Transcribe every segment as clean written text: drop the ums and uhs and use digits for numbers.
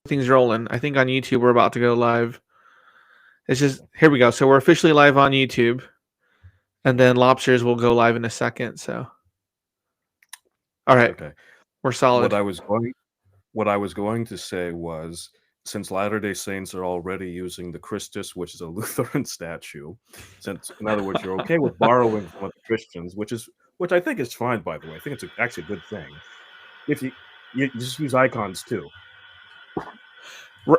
everything's rolling. I think on YouTube we're about to go live. It's just here we go. So we're officially live on YouTube, and then Lobsters will go live in a second. So, all right, Okay. we're solid. What I was going to say was, since Latter-day Saints are already using the Christus, which is a Lutheran statue, since in other words you're okay with borrowing from the Christians, which I think is fine, by the way. I think it's actually a good thing. If you just use icons too.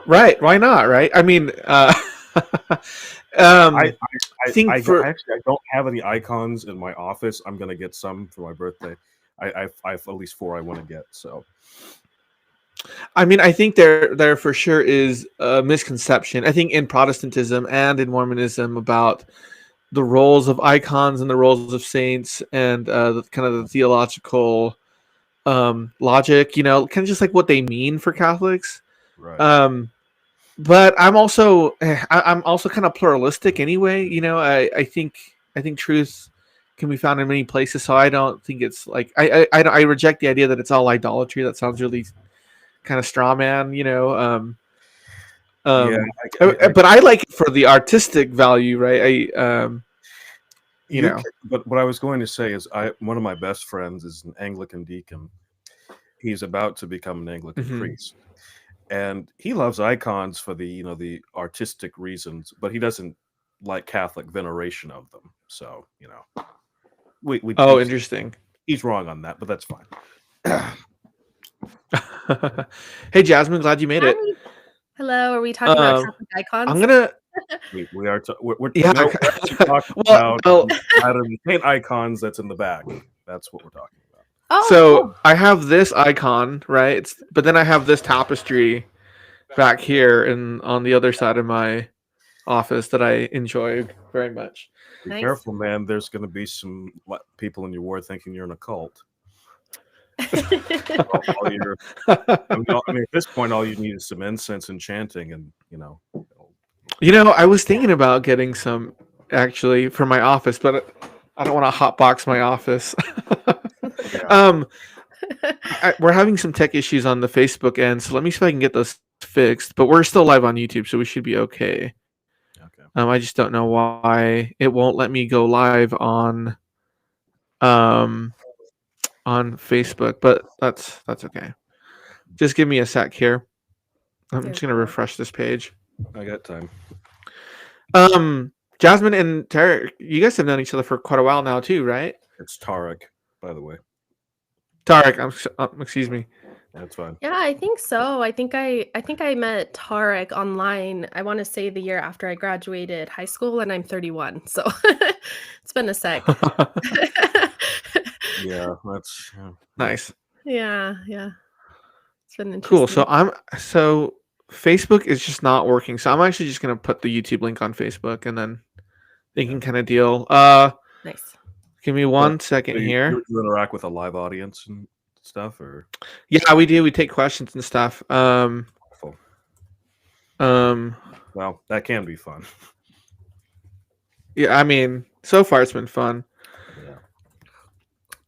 Right? Why not? Right? I mean, I think actually I don't have any icons in my office. I'm gonna get some for my birthday. I have at least 4 I want to get. So, I mean, I think there for sure is a misconception. I think in Protestantism and in Mormonism about the roles of icons and the roles of saints and kind of the theological logic. You know, kind of just like what they mean for Catholics. right. But I'm also kind of pluralistic anyway. You know, I think truth can be found in many places. So I don't think it's like I reject the idea that it's all idolatry. That sounds really kind of straw man. You know. But I like it for the artistic value, right? But what I was going to say is, one of my best friends is an Anglican deacon. He's about to become an Anglican priest, and he loves icons for the artistic reasons, but he doesn't like Catholic veneration of them. So interesting. He's wrong on that, but that's fine. Hey, Jasmine, glad you made it. Hello, are we talking about Catholic icons? I'm gonna. We are. We're Yeah. no, we're actually talking about the paint icons that's in the back. That's what we're talking about. Oh, so cool. I have this icon, right? But then I have this tapestry back here and on the other side of my office that I enjoy very much. Be Nice. careful, man. There's going to be some people in your ward thinking you're in a cult. I mean, at this point, all you need is some incense and chanting, and I was thinking about getting some actually for my office, but I don't want to hotbox my office. We're having some tech issues on the Facebook end, so let me see if I can get those fixed. But we're still live on YouTube, so we should be okay. Okay. I just don't know why it won't let me go live on Facebook, but that's okay. Just give me a sec here. I'm just gonna refresh this page. I got time. Jasmine and Tarik, you guys have known each other for quite a while now, too, right? It's Tarik, by the way. Tarik, excuse me. That's fine. Yeah, I think so. I think I met Tarik online. I want to say the year after I graduated high school, and I'm 31, so it's been a sec. Yeah, that's nice. Yeah. It's been interesting. Cool. So Facebook is just not working. So I'm actually just gonna put the YouTube link on Facebook, and then they can kind of deal. Nice. Give me 1 second here. You interact with a live audience and stuff, or yeah, we do. We take questions and stuff. Well, that can be fun. Yeah, I mean, so far it's been fun. Yeah.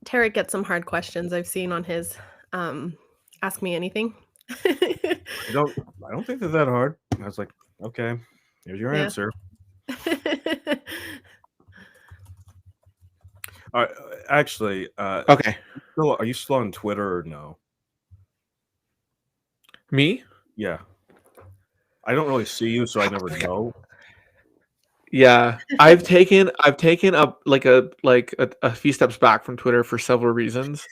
Tarik gets some hard questions I've seen on his Ask Me Anything. I don't think they're that hard. I was like, okay, here's your answer. Actually, okay. Are you still on Twitter or no? Me? Yeah. I don't really see you, so I never know. Yeah, I've taken a few steps back from Twitter for several reasons.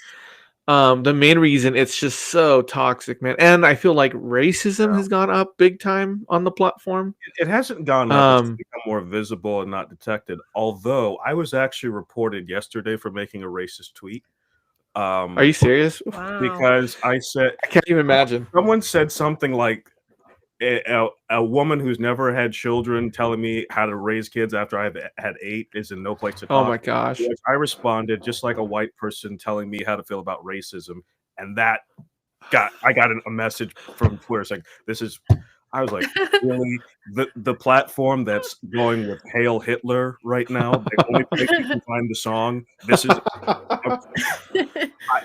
The main reason, it's just so toxic, man, and I feel like racism has gone up big time on the platform. It hasn't gone up; it's become more visible and not detected. Although I was actually reported yesterday for making a racist tweet. Are you serious? Wow. Because I can't even imagine. Someone said something like, a woman who's never had children telling me how to raise kids after I've had 8 is in no place to talk. Oh my gosh. I responded just like a white person telling me how to feel about racism. And I got a message from Twitter saying, I was like, really? The platform that's going with Hail Hitler right now, the only place you can find the song. This is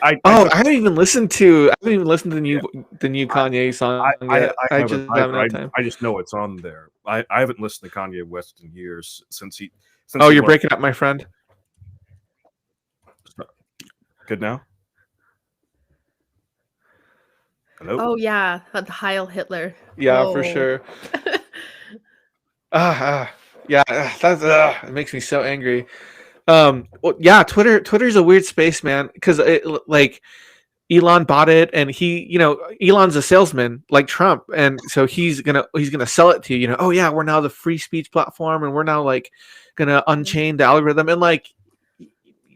I Oh, I haven't even listened to the new Kanye song I yet. I haven't just haven't either. had time. I just know it's on there. I haven't listened to Kanye West in years since he Oh, you're went breaking up, my friend. good now. Hello? Oh yeah, the Heil Hitler. Yeah, for Oh. sure. Yeah, it makes me so angry. Well, yeah, Twitter's a weird space, man, because like Elon bought it, and Elon's a salesman like Trump, and so he's gonna sell it to you. Oh yeah, we're now the free speech platform, and we're now like gonna unchain the algorithm, and like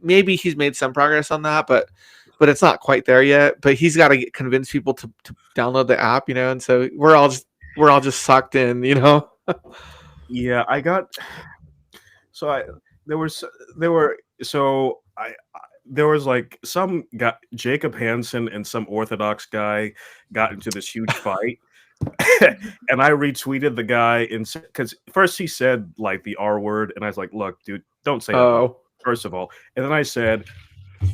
maybe he's made some progress on that, but it's not quite there yet. But he's got to convince people to download the app, and so we're all just sucked in, Yeah, I got there was like some guy, Jacob Hansen, and some Orthodox guy got into this huge fight. And I retweeted the guy because first he said like the R word, and I was like, look, dude, don't say that first of all. And then I said,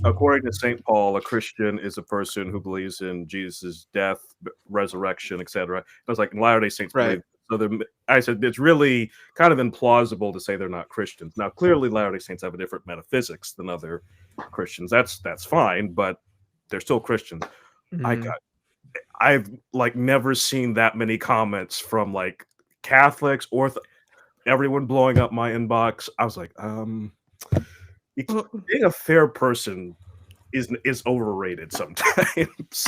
according to St. Paul, a Christian is a person who believes in Jesus' death, resurrection, etc. I was like, Latter-day Saints believe. So I said it's really kind of implausible to say they're not Christians. Now, clearly, Latter-day Saints have a different metaphysics than other Christians. That's fine, but they're still Christians. Mm-hmm. I've like never seen that many comments from like Catholics or everyone blowing up my inbox. I was like, being a fair person is overrated sometimes,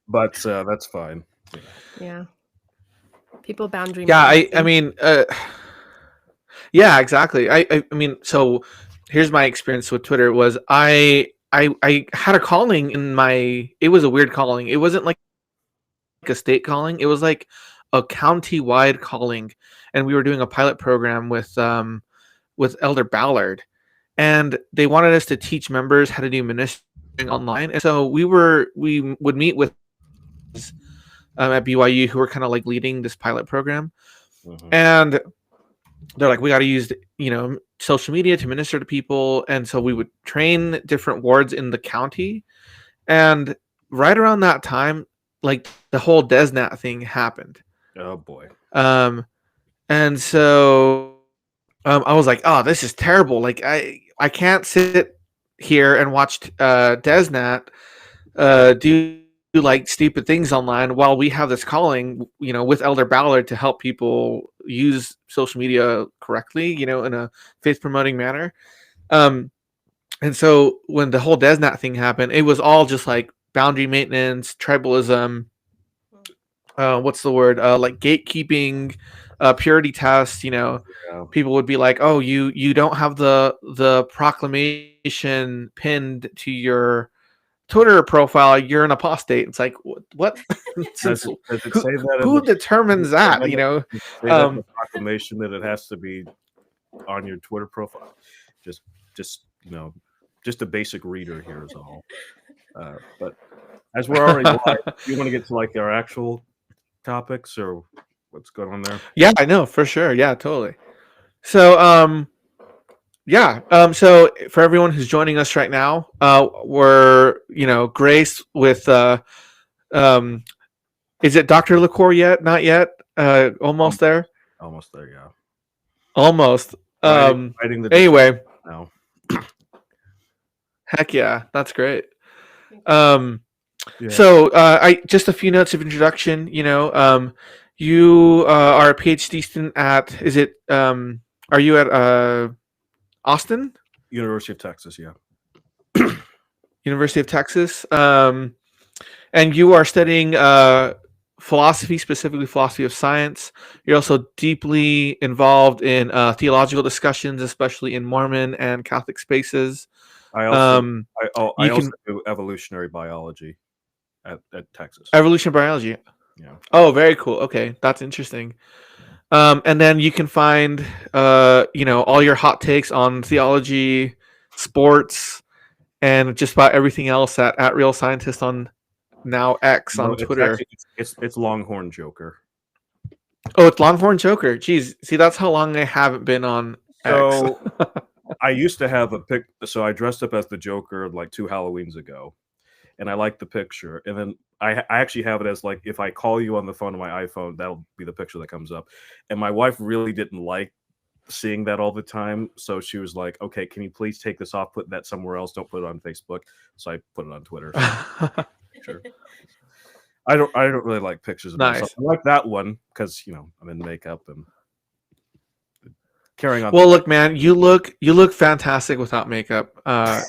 but that's fine. Yeah. People boundary. Yeah, I mean, yeah, exactly. I mean, so here's my experience with Twitter was I had a calling it was a weird calling. It wasn't like a state calling. It was like a county-wide calling, and we were doing a pilot program with Elder Ballard, and they wanted us to teach members how to do ministering online. And so we would meet with at BYU who were kind of like leading this pilot program. Mm-hmm. And they're like, we got to use, social media to minister to people. And so we would train different wards in the county. And right around that time, like the whole DesNat thing happened. Oh boy. And so I was like, oh, this is terrible. Like I can't sit here and watch DesNat do like stupid things online while we have this calling, with Elder Ballard to help people use social media correctly, in a faith promoting manner. And so when the whole DesNat thing happened, it was all just like boundary maintenance, tribalism, what's the word? Like gatekeeping, purity tests, people would be like, oh, you don't have the proclamation pinned to your Twitter profile, you're an apostate. It's like, what? Does it say that who determines that? The proclamation that it has to be on your Twitter profile. Just a basic reader here is all. But as we're already live, do you want to get to like our actual topics or what's going on there? Yeah, I know for sure. Yeah, totally. So, so for everyone who's joining us right now, we're, graced with, is it Dr. LaCour yet? Not yet? Almost there? Almost there, yeah. Almost. Writing the anyway. Now. Heck yeah, that's great. So just a few notes of introduction, you are a PhD student at, are you at Austin? University of Texas, yeah. University of Texas. And you are studying philosophy, specifically philosophy of science. You're also deeply involved in theological discussions, especially in Mormon and Catholic spaces. I also do evolutionary biology at Texas. Evolutionary biology. Yeah. Oh, very cool. Okay, that's interesting. And then you can find, all your hot takes on theology, sports, and just about everything else at Real Scientist on now X on Twitter. It's Longhorn Joker. Oh, it's Longhorn Choker. Jeez, see, that's how long I haven't been on X. So I used to have a pic. So I dressed up as the Joker like 2 Halloweens ago, and I liked the picture. And then I actually have it as like if I call you on the phone on my iPhone, that'll be the picture that comes up. And my wife really didn't like seeing that all the time, so she was like, "Okay, can you please take this off? Put that somewhere else. Don't put it on Facebook." So I put it on Twitter. So sure. I don't really like pictures of myself. Nice. I like that one because I'm in makeup and carrying on. Well, look, man, you look fantastic without makeup.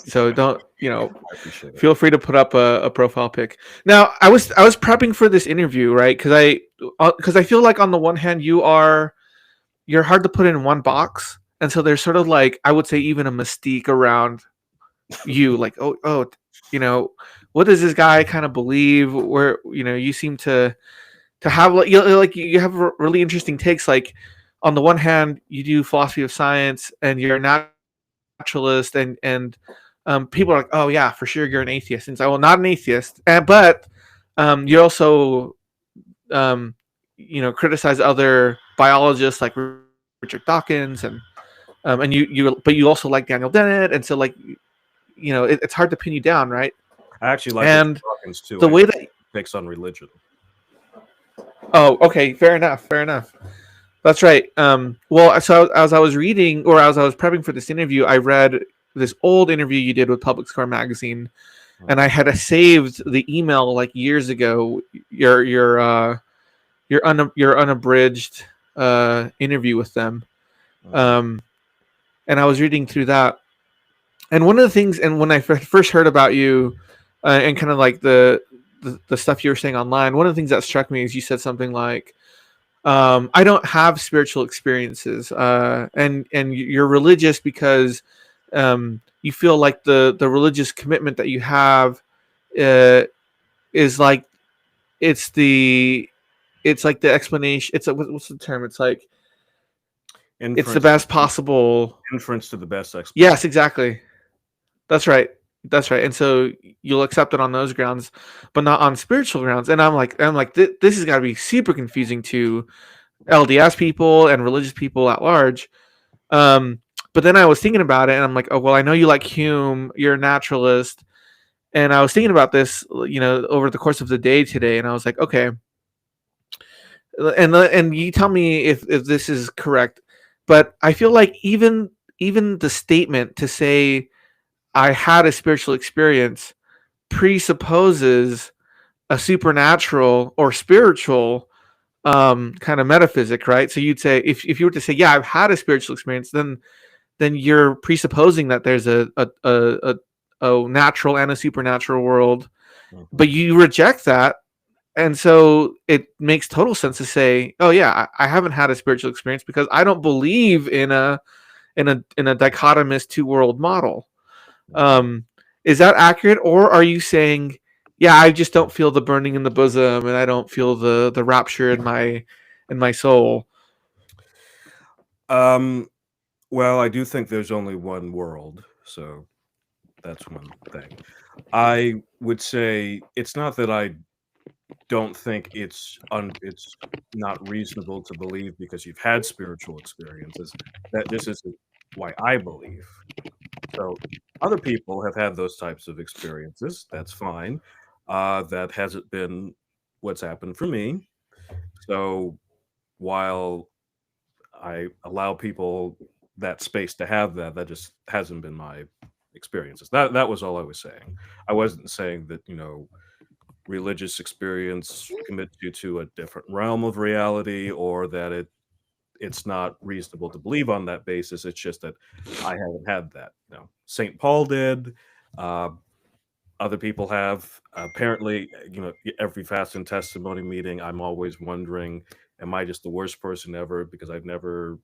So don't I appreciate it. feel free to put up a profile pic. Now, I was prepping for this interview, right? Because I feel like on the one hand you're hard to put in one box, and so there's sort of like, I would say, even a mystique around you, like what does this guy kind of believe? Where you seem to have you have really interesting takes. Like on the one hand, you do philosophy of science, and you're a naturalist, and people are like, oh yeah, for sure you're an atheist. And so, well, not an atheist, but you also criticize other biologists like Richard Dawkins, and you also like Daniel Dennett, and so like it's hard to pin you down, right? I actually like And Dawkins too. the way that takes on religion. Oh, okay, fair enough. That's right. Well, so as I was reading, or as I was prepping for this interview, I read this old interview you did with Public Square magazine, and I had saved the email like years ago. Your unabridged interview with them, and I was reading through that. And one of the things, and when I first heard about you, and kind of like the stuff you were saying online, one of the things that struck me is you said something like, I don't have spiritual experiences, and you're religious because you feel like the religious commitment that you have is like it's like the explanation. It's what's the term? It's like it's the best possible inference to the best explanation. Yes, exactly. That's right. And so you'll accept it on those grounds, but not on spiritual grounds. And I'm like, this has got to be super confusing to LDS people and religious people at large. But then I was thinking about it, and I'm like, oh well, I know you like Hume. You're a naturalist, and I was thinking about this, over the course of the day today, and I was like, okay. And you tell me if this is correct, but I feel like even the statement to say I had a spiritual experience presupposes a supernatural or spiritual kind of metaphysic, right? So you'd say, if you were to say, yeah, I've had a spiritual experience, then you're presupposing that there's a natural and a supernatural world, but you reject that. And so it makes total sense to say, oh yeah, I haven't had a spiritual experience because I don't believe in a dichotomous two world model. Is that accurate, or are you saying, yeah, I just don't feel the burning in the bosom, and I don't feel the rapture in my soul? Well, I do think there's only one world, so that's one thing. I would say it's not that I don't think it's not reasonable to believe because you've had spiritual experiences, that this isn't why I believe. So other people have had those types of experiences. That's fine. That hasn't been what's happened for me. So while I allow people that space to have that, that just hasn't been my experiences. That was all I was saying. I wasn't saying that, religious experience commits you to a different realm of reality, or that it's not reasonable to believe on that basis. It's just that I haven't had that. St. Paul did. Other people have. Apparently, every fast and testimony meeting, I'm always wondering, am I just the worst person ever because I've never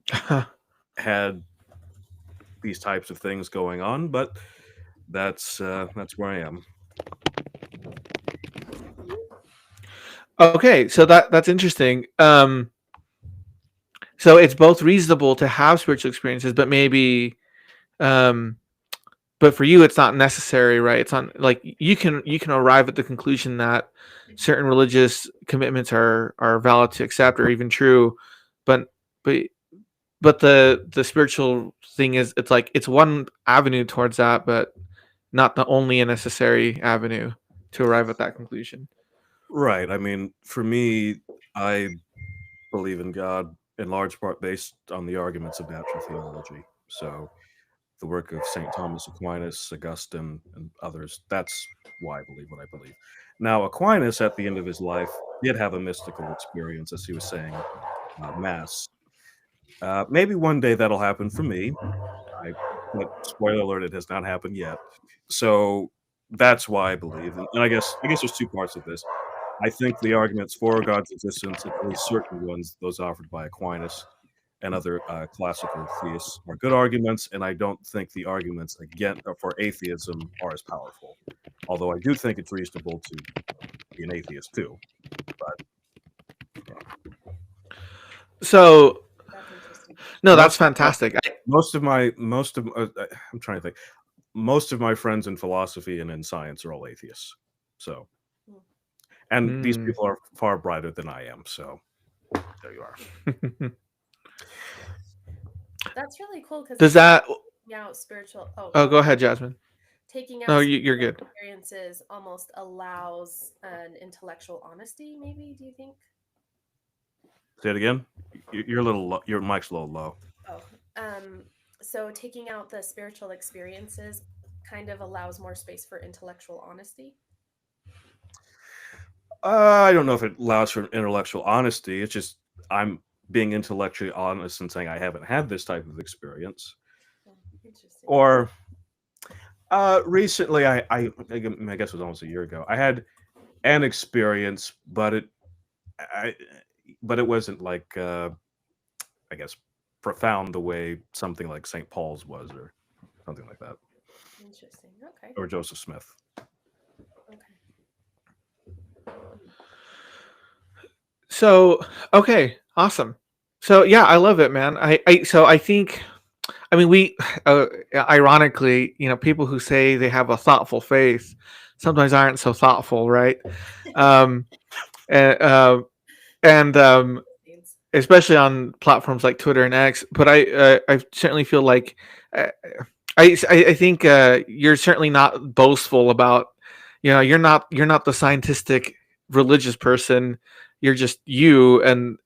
had these types of things going on? But that's where I am. Okay, so that's interesting. So it's both reasonable to have spiritual experiences, but maybe but for you it's not necessary, right? It's not like you can arrive at the conclusion that certain religious commitments are valid to accept or even true, but but the spiritual thing is, it's like it's one avenue towards that, but not the only and necessary avenue to arrive at that conclusion. Right. I mean, for me, I believe in God in large part based on the arguments of natural theology. So the work of St. Thomas Aquinas, Augustine, and others, that's why I believe what I believe. Now, Aquinas, at the end of his life, did have a mystical experience, as he was saying, Mass. Maybe one day that'll happen for me. But spoiler alert, it has not happened yet. So that's why I believe. And I guess there's two parts of this. I think the arguments for God's existence, at least certain ones, those offered by Aquinas and other classical theists, are good arguments, and I don't think the arguments against for atheism are as powerful. Although I do think it's reasonable to be an atheist too. So That's interesting. no, that's Most of my- fantastic. I'm trying to think. Most of my friends in philosophy and in science are all atheists. So, and these people are far brighter than I am. So, there you are. That's really cool because Does that? out spiritual. Oh, go ahead, Jasmine. Taking out No, you're good. experiences almost allows an intellectual honesty. Maybe, do you think? Say it again. You're a little. Your mic's a little low. Oh, so taking out the spiritual experiences kind of allows more space for intellectual honesty. I don't know if it allows for intellectual honesty. It's just I'm being intellectually honest and saying I haven't had this type of experience. Interesting. Or recently, I guess it was almost a year ago. I had an experience, but it wasn't like I guess profound the way something like St. Paul's was, or something like that. Interesting. Okay. Or Joseph Smith. Okay. So, okay, awesome. So yeah, I love it, man. I think, I mean, we, ironically, people who say they have a thoughtful faith sometimes aren't so thoughtful, right? And especially on platforms like Twitter and X. But I certainly feel like I think you're certainly not boastful about, you're not the scientific religious person. You're just you, and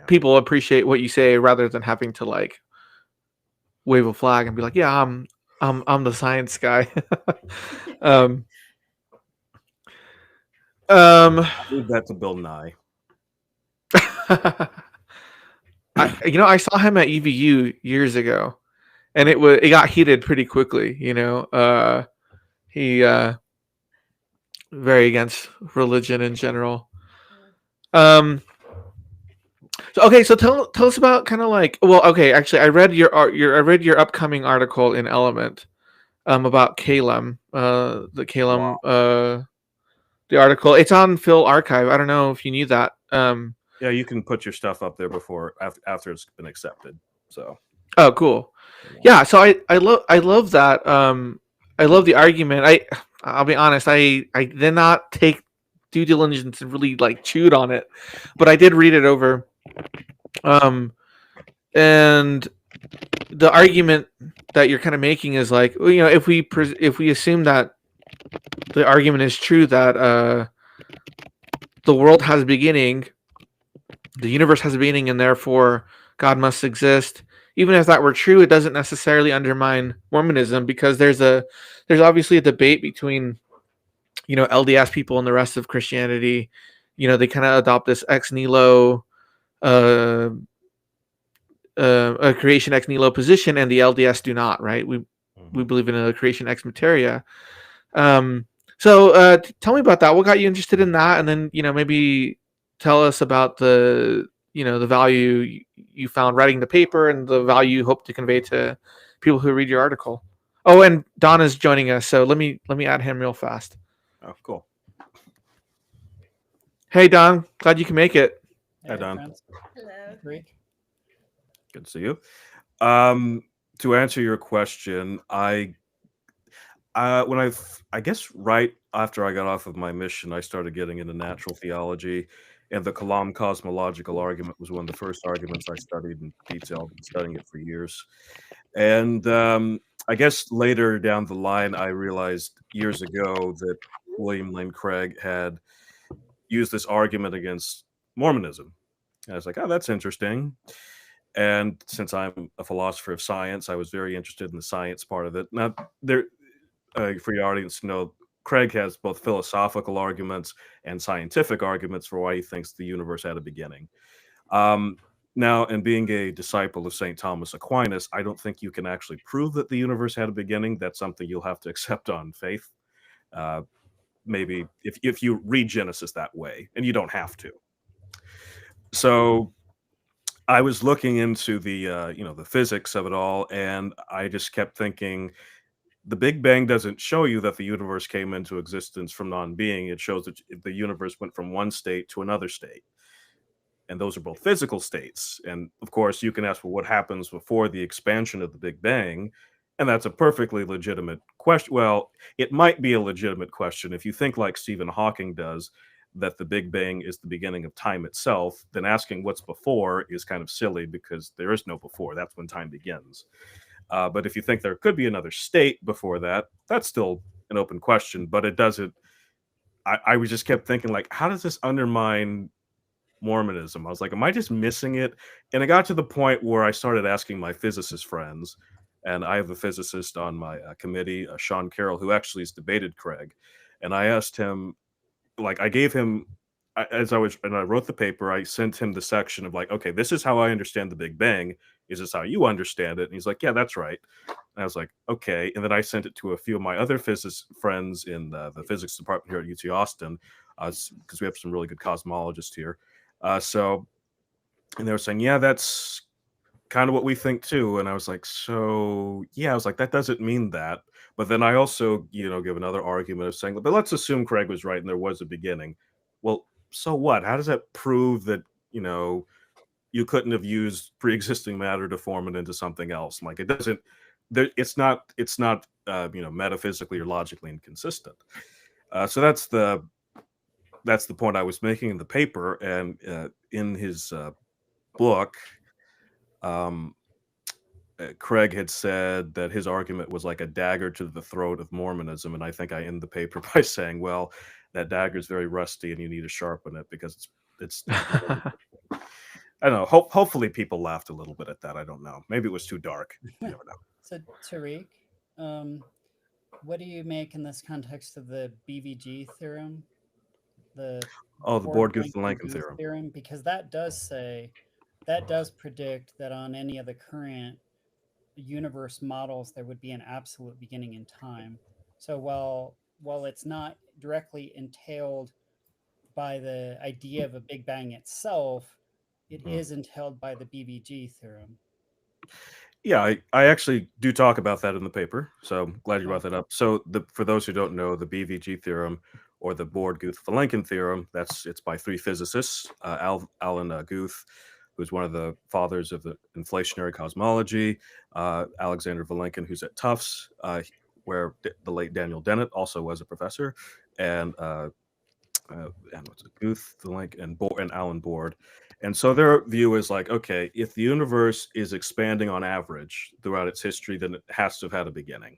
people appreciate what you say rather than having to like wave a flag and be like, yeah, I'm the science guy. I leave that to Bill Nye. I saw him at EVU years ago, and it got heated pretty quickly. He very against religion in general. So tell us about kind of like, well, okay, actually I read your upcoming article in Element about Calum, the Calum the article. It's on Phil Archive. I don't know if you knew that. Yeah, you can put your stuff up there before after it's been accepted. So. Oh, cool. Yeah, so I love that. I love the argument. I'll be honest. I did not take due diligence and really like chewed on it, but I did read it over. And the argument that you're kind of making is like, if we assume that the argument is true that the world has a beginning, the universe has a beginning, and therefore God must exist. Even if that were true, it doesn't necessarily undermine Mormonism, because there's obviously a debate between LDS people and the rest of Christianity. They kind of adopt this ex nihilo, a creation ex nihilo position, and the LDS do not. Right? We believe in a creation ex materia. So tell me about that. What got you interested in that? And then maybe tell us about the the value you found writing the paper and the value you hope to convey to people who read your article. Oh, and Don is joining us, so let me add him real fast. Oh, cool. Hey, Don, glad you can make it. Hi, Don. Hello. Good to see you. to answer your question, I guess right after I got off of my mission, I started getting into natural theology, and the Kalam cosmological argument was one of the first arguments I studied in detail. I've been studying it for years. And I guess later down the line, I realized years ago that William Lane Craig had used this argument against Mormonism. And I was like, oh, that's interesting. And since I'm a philosopher of science, I was very interested in the science part of it. Now, there, for your audience to know, Craig has both philosophical arguments and scientific arguments for why he thinks the universe had a beginning. Um, Now, and being a disciple of St. Thomas Aquinas, I don't think you can actually prove that the universe had a beginning. That's something you'll have to accept on faith. Uh, Maybe if you read Genesis that way, and you don't have to. So I was looking into the physics of it all, and I just kept thinking the Big Bang doesn't show you that the universe came into existence from non-being. It shows that the universe went from one state to another state. And those are both physical states. And of course, you can ask, well, what happens before the expansion of the Big Bang? And that's a perfectly legitimate question. Well, it might be a legitimate question if you think like Stephen Hawking does, that the Big Bang is the beginning of time itself. Then asking what's before is kind of silly because there is no before. That's when time begins. But if you think there could be another state before that, that's still an open question. But it doesn't. I was just kept thinking, like, how does this undermine Mormonism? I was like, am I just missing it? And it got to the point where I started asking my physicist friends, and I have a physicist on my committee, Sean Carroll, who actually has debated Craig. And I asked him, like, I gave him, as I was, and I wrote the paper, I sent him the section of like, okay, this is how I understand the Big Bang. Is this how you understand it? And he's like, yeah, that's right. And I was like, okay. And then I sent it to a few of my other physicist friends in the physics department here at UT Austin, because we have some really good cosmologists here. And they were saying, yeah, that's kind of what we think too. And I was like, so yeah, I was like, that doesn't mean that. But then I also, give another argument of saying, but let's assume Craig was right and there was a beginning. Well, so what? How does that prove that, you couldn't have used pre-existing matter to form it into something else? Like, it doesn't, it's not metaphysically or logically inconsistent. So that's the point I was making in the paper. And in his book, Craig had said that his argument was like a dagger to the throat of Mormonism. And I think I end the paper by saying, well, that dagger is very rusty and you need to sharpen it because it's I don't know. Hopefully people laughed a little bit at that. I don't know. Maybe it was too dark. You never know. So, Tarik, what do you make in this context of the BVG theorem? The Born-Guth-Vilenkin theorem. Because that does predict that on any of the current universe models, there would be an absolute beginning in time. So while it's not directly entailed by the idea of a Big Bang itself, it is entailed by the BVG theorem. Yeah, I actually do talk about that in the paper, so I'm glad you brought that up. So for those who don't know, the BVG theorem or the Born-Guth-Vilenkin theorem, it's by three physicists, Alan Guth, who's one of the fathers of the inflationary cosmology, Alexander Vilenkin, who's at Tufts, where the late Daniel Dennett also was a professor, and Guth, Vilenkin, and Alan Board. And so their view is like, okay, if the universe is expanding on average throughout its history, then it has to have had a beginning.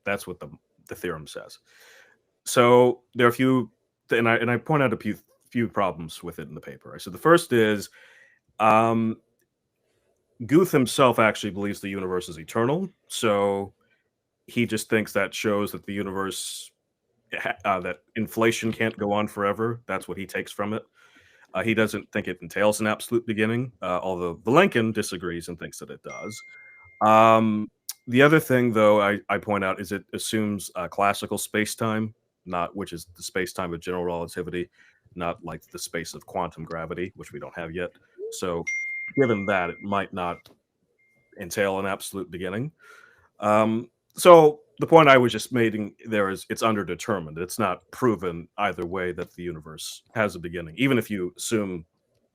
That's what the theorem says. So there are a few, and I point out a few problems with it in the paper. So the first is, Guth himself actually believes the universe is eternal. So he just thinks that shows that the universe, that inflation can't go on forever. That's what he takes from it. He doesn't think it entails an absolute beginning, although Vilenkin disagrees and thinks that it does. The other thing, though, I point out is it assumes classical space-time, which is the space-time of general relativity, not like the space of quantum gravity, which we don't have yet. So given that, it might not entail an absolute beginning. So the point I was just making there is it's underdetermined. It's not proven either way that the universe has a beginning, even if you assume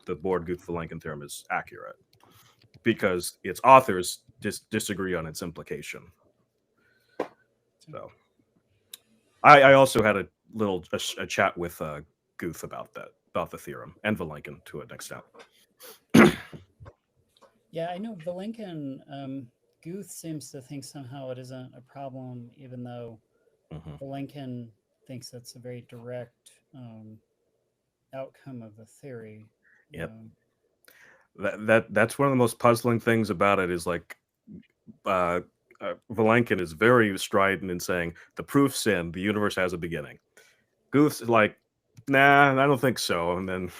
the Born-Guth-Vilenkin theorem is accurate, because its authors disagree on its implication. So I also had a chat with Guth about the theorem, and Vilenkin to an extent. Yeah, I know Vilenkin. Guth seems to think somehow it isn't a problem, even though Vilenkin thinks it's a very direct outcome of the theory. Yep. That's one of the most puzzling things about it is like Vilenkin is very strident in saying the proof's in, the universe has a beginning. Guth's like, nah, I don't think so. And then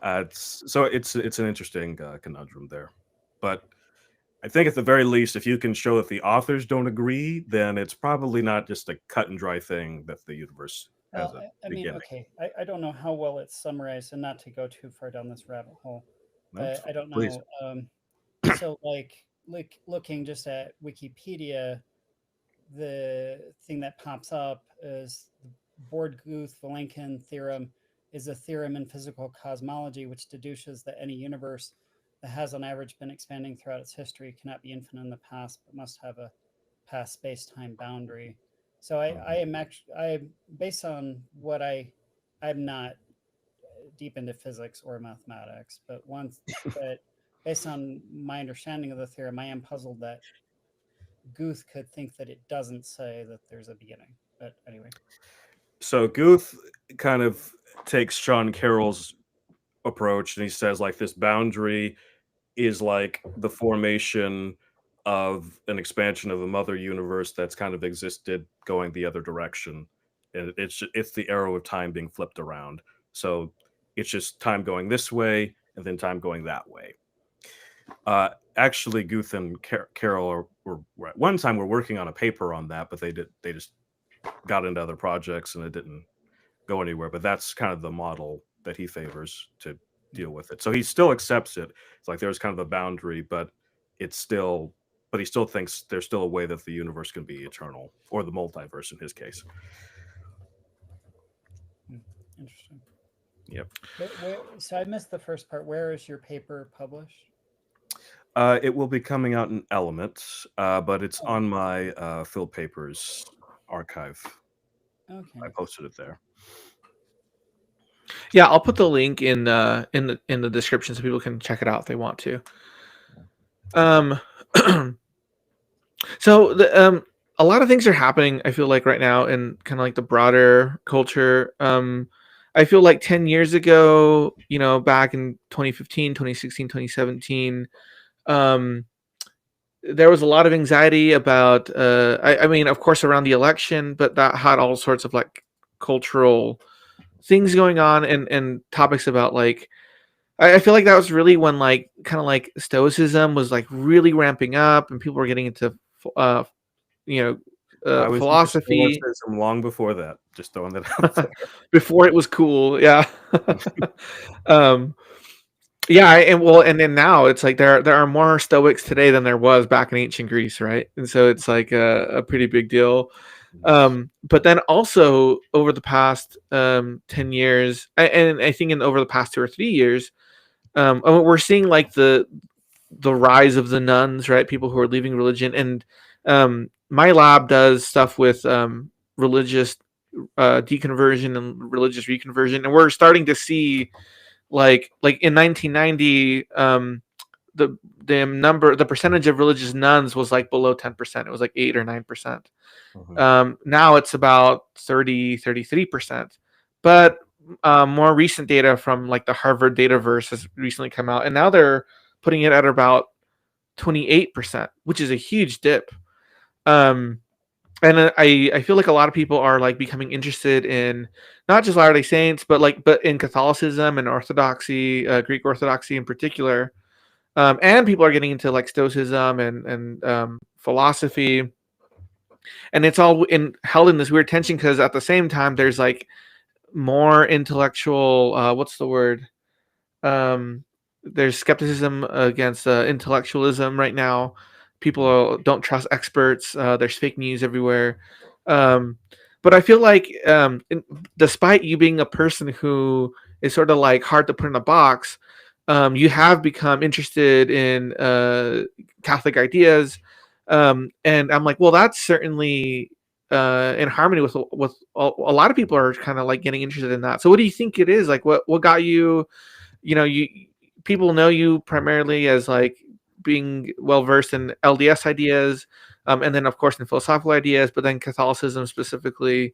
it's an interesting conundrum there. But I think at the very least, if you can show that the authors don't agree, then it's probably not just a cut and dry thing that the universe has a beginning. Okay, I don't know how well it's summarized, and not to go too far down this rabbit hole, but I don't know. Please. So like looking just at Wikipedia, the thing that pops up is the Borde-Guth-Vilenkin theorem is a theorem in physical cosmology which deduces that any universe that has on average been expanding throughout its history cannot be infinite in the past, but must have a past space-time boundary. So I am actually, based on what I'm not deep into physics or mathematics, but based on my understanding of the theorem, I am puzzled that Guth could think that it doesn't say that there's a beginning. But anyway. So Guth kind of takes Sean Carroll's approach, and he says like this boundary is like the formation of an expansion of the mother universe that's kind of existed going the other direction, and it's the arrow of time being flipped around. So it's just time going this way and then time going that way. Actually, Guth and Carroll were at one time were working on a paper on that, but they just got into other projects and it didn't go anywhere. But that's kind of the model that he favors to deal with it. So he still accepts it. It's like there's kind of a boundary, but he still thinks there's still a way that the universe can be eternal, or the multiverse in his case. Interesting. Yep. So I missed the first part. Where is your paper published? It will be coming out in Elements, but it's on my Phil Papers archive. Okay. I posted it there. Yeah, I'll put the link in the description so people can check it out if they want to. So a lot of things are happening, I feel like, right now in kind of like the broader culture. I feel like 10 years ago, back in 2015, 2016, 2017, there was a lot of anxiety about, I mean, of course, around the election, but that had all sorts of like cultural things going on and topics about like, I feel like that was really when like kind of like Stoicism was like really ramping up and people were getting into, philosophy. Stoicism long before that, just throwing that out there. Before it was cool. Yeah. Yeah, and then now it's like there are more Stoics today than there was back in ancient Greece, right? And so it's like a pretty big deal. But then also over the past 10 years, and I think over the past 2 or 3 years, we're seeing like the rise of the nuns, right? People who are leaving religion, and my lab does stuff with religious deconversion and religious reconversion, and we're starting to see. Like in 1990, the percentage of religious nuns was like below 10%. It was like 8 or 9%. Now it's about 33%. But more recent data from like the Harvard Dataverse has recently come out, and now they're putting it at about 28%, which is a huge dip. And I feel like a lot of people are like becoming interested in not just Latter-day Saints, but in Catholicism and Orthodoxy, Greek Orthodoxy in particular. And people are getting into like Stoicism and philosophy. And it's all held in this weird tension because at the same time, there's like more intellectual, what's the word? There's skepticism against intellectualism right now. People don't trust experts. There's fake news everywhere. But I feel like despite you being a person who is sort of like hard to put in a box, you have become interested in Catholic ideas, and I'm like, well, that's certainly in harmony with a lot of people are kind of like getting interested in that. So, what do you think it is? Like, what got you? You people know you primarily as like being well versed in LDS ideas, and then of course in philosophical ideas, but then Catholicism specifically.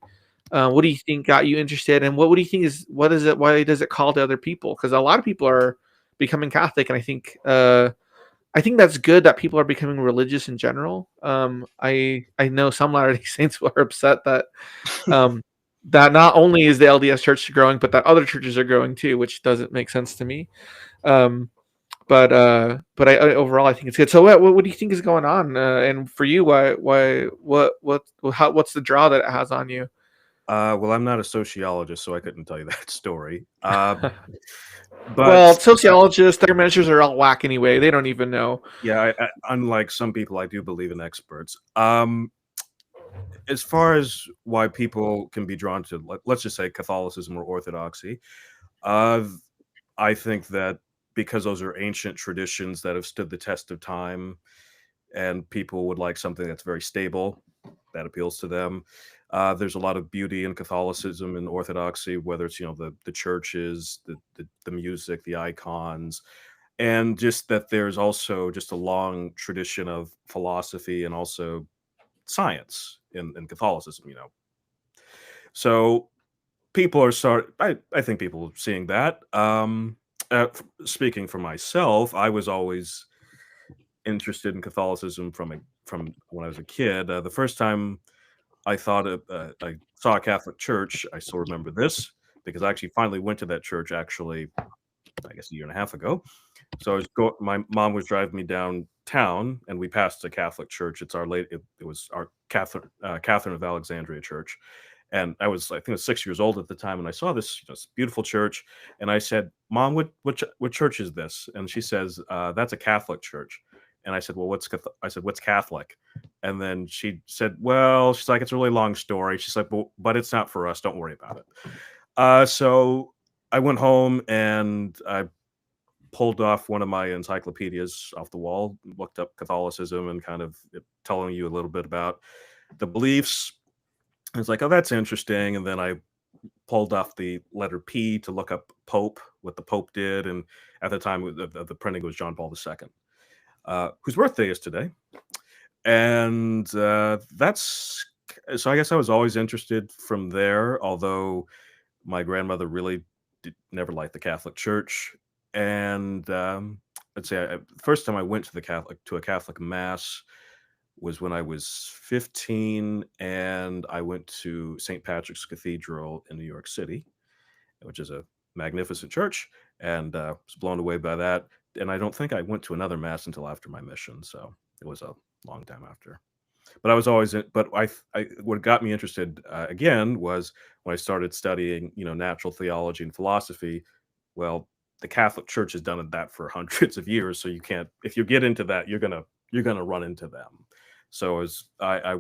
What do you think got you interested, and what do you think is what is it? Why does it call to other people? Because a lot of people are becoming Catholic, and I think that's good that people are becoming religious in general. I know some Latter-day Saints are upset that that not only is the LDS Church growing, but that other churches are growing too, which doesn't make sense to me. But I overall I think it's good. So what do you think is going on? And for you, what's the draw that it has on you? Well, I'm not a sociologist, so I couldn't tell you that story. Well, But sociologists, their measures are all whack anyway. They don't even know. yeah, unlike some people, I do believe in experts. As far as why people can be drawn to, let's just say Catholicism or Orthodoxy, uh, I think that because those are ancient traditions that have stood the test of time, and people would like something that's very stable, that appeals to them. There's a lot of beauty in Catholicism and Orthodoxy, whether it's the churches, the music, the icons, and just that there's also just a long tradition of philosophy and also science in Catholicism. So people are I think people are seeing that. Speaking for myself, I was always interested in Catholicism from when I was a kid. The first time I saw a Catholic church, I still remember this because I actually finally went to that church actually, I guess a year and a half ago. So my mom was driving me downtown, and we passed a Catholic church. It's it was our Catherine of Alexandria church, and I think I was 6 years old at the time, and I saw this beautiful church, and I said, "Mom, what church is this?" And she says, "That's a Catholic church." And I said, "Well, what's Catholic?" And then she said, "Well," she's like, "it's a really long story." She's like, "But it's not for us. Don't worry about it." So I went home and I pulled off one of my encyclopedias off the wall, looked up Catholicism and kind of telling you a little bit about the beliefs. I was like, "Oh, that's interesting." And then I pulled off the letter P to look up Pope, what the Pope did. And at the time, the printing was John Paul II, whose birthday is today. And that's so I guess I was always interested from there, although my grandmother really never liked the Catholic Church. And let's say the first time I went to a Catholic mass was when I was 15, and I went to St. Patrick's Cathedral in New York City, which is a magnificent church, and was blown away by that. And I don't think I went to another mass until after my mission, so it was a long time after. But I was always but what got me interested again was when I started studying natural theology and philosophy. Well, the Catholic Church has done that for hundreds of years, so you can't, if you get into that, you're gonna run into them. So I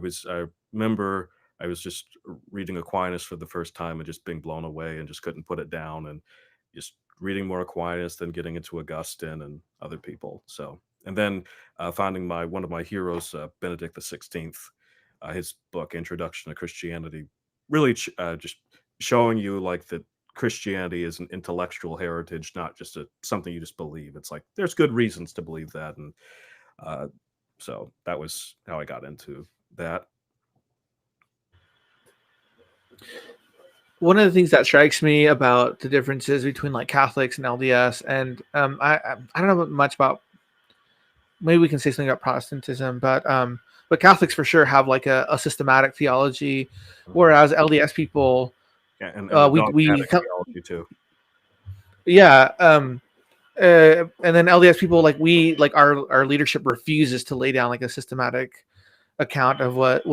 remember I was just reading Aquinas for the first time and just being blown away and just couldn't put it down, and just reading more Aquinas, then getting into Augustine and other people. So, and then finding one of my heroes, Benedict XVI, his book Introduction to Christianity, really just showing you like that Christianity is an intellectual heritage, not just something you just believe. It's like there's good reasons to believe that, and so that was how I got into that. One of the things that strikes me about the differences between like Catholics and LDS, and I don't know much about. Maybe we can say something about Protestantism, but Catholics for sure have like a systematic theology, whereas LDS people, And we theology too. Yeah, and then LDS people like our leadership refuses to lay down like a systematic account of what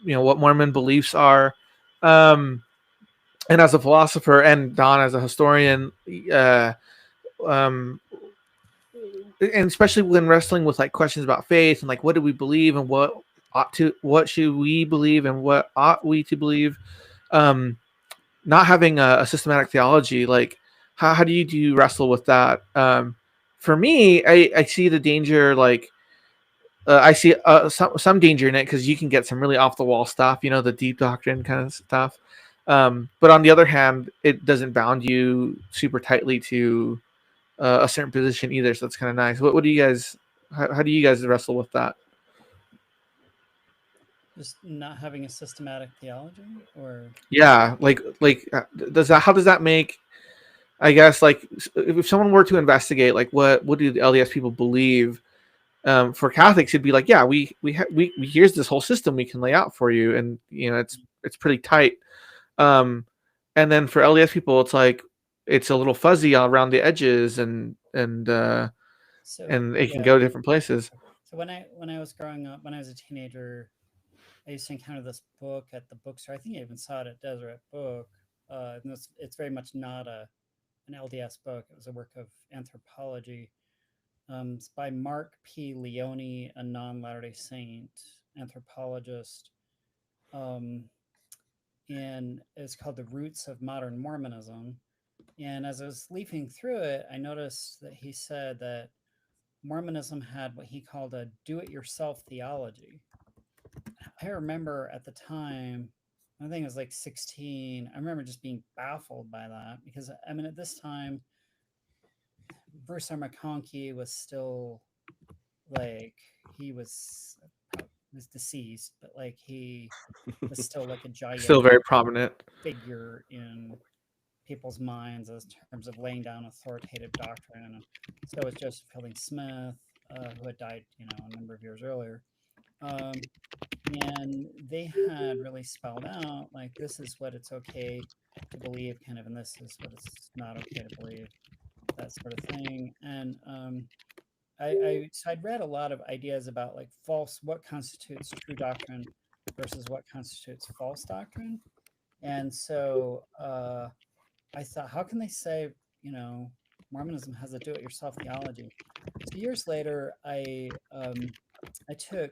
Mormon beliefs are. And as a philosopher and Don as a historian, and especially when wrestling with like questions about faith and like what do we believe and what should we believe and what ought we to believe, not having a systematic theology, like how do you wrestle with that? for me, I see the danger. Like I see some danger in it because you can get some really off the wall stuff. You know, the deep doctrine kind of stuff. But on the other hand, it doesn't bound you super tightly to a certain position either. So that's kind of nice. What do you guys? How do you guys wrestle with that? Just not having a systematic theology, or Yeah, does that? How does that make? I guess like if someone were to investigate, like what do the LDS people believe? For Catholics, it'd be like, yeah, we here's this whole system we can lay out for you, and you know it's pretty tight. Um, and then for LDS people, it's like it's a little fuzzy around the edges, so and it can yeah. go different places. So when I was growing up, when I was a teenager, I used to encounter this book at the bookstore. I think I even saw it at Deseret Book. And it's very much not an LDS book. It was a work of anthropology. It's by Mark P. Leone, a non-Latter-day Saint anthropologist. And it's called The Roots of Modern Mormonism. And as I was leafing through it, I noticed that he said that Mormonism had what he called a do-it-yourself theology. I remember at the time, I think it was like 16. I remember just being baffled by that because, I mean, at this time, Bruce R. McConkie was still like, he was deceased, but like he was still like a Still gigantic very prominent. figure in people's minds as terms of laying down authoritative doctrine. So was Joseph Fielding Smith, who had died, a number of years earlier. And they had really spelled out like this is what it's okay to believe, kind of, and this is what it's not okay to believe, that sort of thing. And so I'd read a lot of ideas about like what constitutes true doctrine versus what constitutes false doctrine. And so I thought, how can they say, Mormonism has a do-it-yourself theology? So years later, I took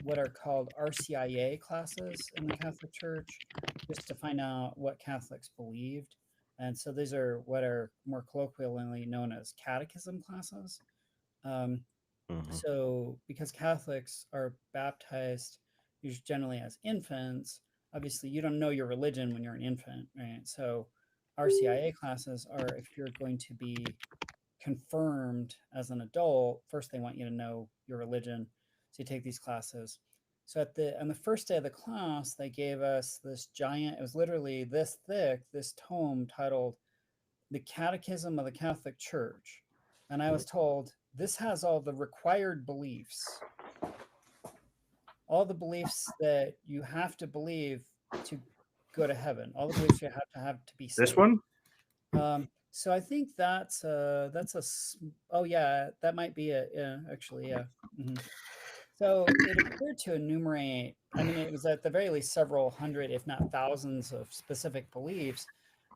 what are called RCIA classes in the Catholic Church just to find out what Catholics believed. And so these are what are more colloquially known as catechism classes. So because Catholics are baptized usually generally as infants, obviously you don't know your religion when you're an infant, right? So RCIA classes are if you're going to be confirmed as an adult, first they want you to know your religion. So you take these classes. So on the first day of the class, they gave us this giant, it was literally this thick, this tome titled The Catechism of the Catholic Church. And I was told, this has all the required beliefs, all the beliefs that you have to believe to go to heaven, all the beliefs you have to be saved. This one? So I think that's oh yeah, that might be it. Yeah, actually, yeah. Mm-hmm. So it appeared to enumerate, I mean, it was at the very least several hundred, if not thousands of specific beliefs.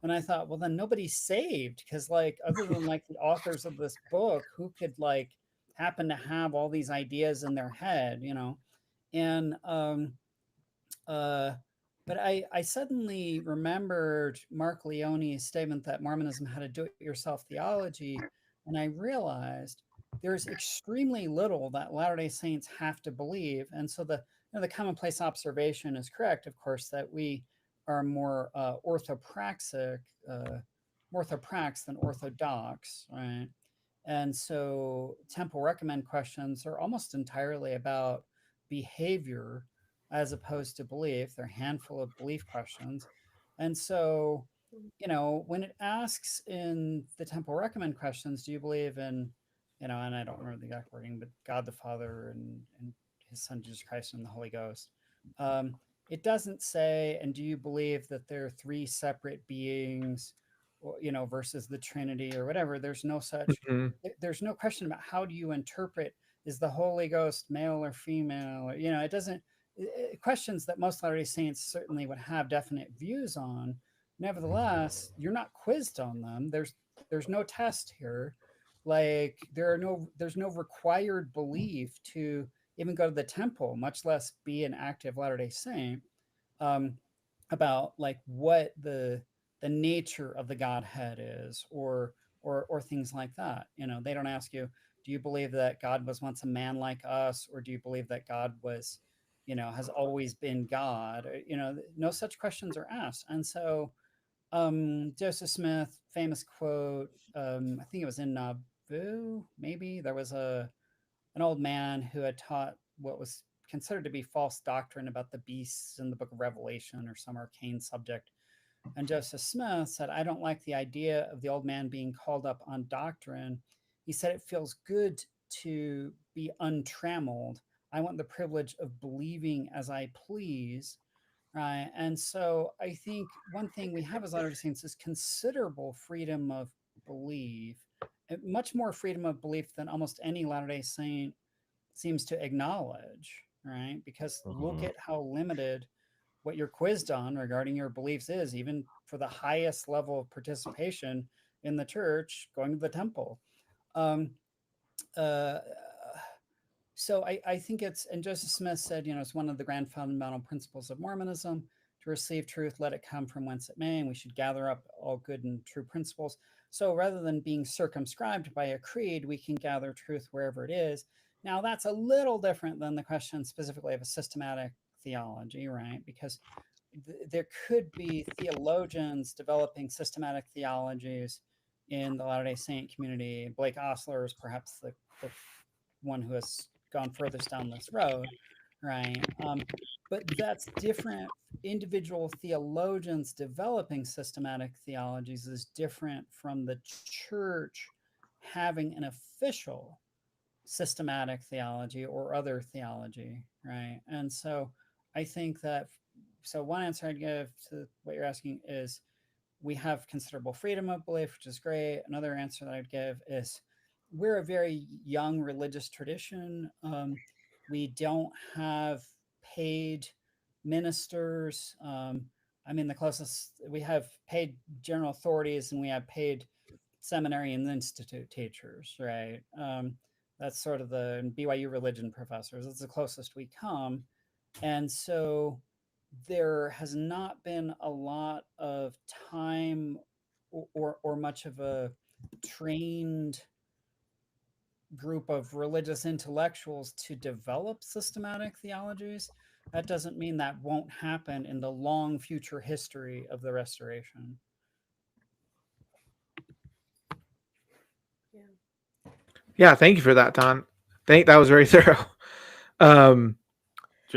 And I thought, well, then nobody's saved because like, other than like the authors of this book, who could like happen to have all these ideas in their head, And, but I suddenly remembered Mark Leone's statement that Mormonism had a do-it-yourself theology, and I realized there's extremely little that Latter-day Saints have to believe. And so the commonplace observation is correct, of course, that we are more orthopraxic, more orthoprax than orthodox, right? And so temple recommend questions are almost entirely about behavior as opposed to belief. They're a handful of belief questions. And so, when it asks in the temple recommend questions, do you believe in, and I don't remember the exact wording, but God the Father and his son Jesus Christ and the Holy Ghost. It doesn't say, and do you believe that there are three separate beings, or, versus the Trinity or whatever? There's no such, there's no question about how do you interpret, is the Holy Ghost male or female? Or, it doesn't, questions that most Latter-day Saints certainly would have definite views on. Nevertheless, you're not quizzed on them. There's no test here. Like there's no required belief to even go to the temple, much less be an active Latter-day Saint, about like what the nature of the Godhead is, or or things like that. They don't ask you, do you believe that God was once a man like us, or do you believe that God was, has always been God? No such questions are asked. And so Joseph Smith, famous quote, I think it was in Nauvoo, maybe, there was an old man who had taught what was considered to be false doctrine about the beasts in the book of Revelation or some arcane subject. And Joseph Smith said, I don't like the idea of the old man being called up on doctrine. He said, it feels good to be untrammeled. I want the privilege of believing as I please. Right. And so I think one thing we have as Latter-day Saints is considerable freedom of belief, much more freedom of belief than almost any Latter-day Saint seems to acknowledge. Right. Because look at how limited what you're quizzed on regarding your beliefs is, even for the highest level of participation in the church, going to the temple. So I think and Joseph Smith said, it's one of the grand fundamental principles of Mormonism to receive truth, let it come from whence it may, and we should gather up all good and true principles. So rather than being circumscribed by a creed, we can gather truth wherever it is. Now, that's a little different than the question specifically of a systematic theology, right? Because there could be theologians developing systematic theologies in the Latter-day Saint community. Blake Ostler is perhaps the one who has gone furthest down this road, right? But that's different. Individual theologians developing systematic theologies is different from the church having an official systematic theology or other theology, right? And so I think that, so one answer I'd give to what you're asking is we have considerable freedom of belief, which is great. Another answer that I'd give is we're a very young religious tradition. We don't have paid ministers. The closest we have paid general authorities, and we have paid seminary and institute teachers, right? That's sort of the BYU religion professors. That's the closest we come. And so there has not been a lot of time or much of a trained group of religious intellectuals to develop systematic theologies. That doesn't mean that won't happen in the long future history of the Restoration. Yeah, thank you for that, Don. That was very thorough. The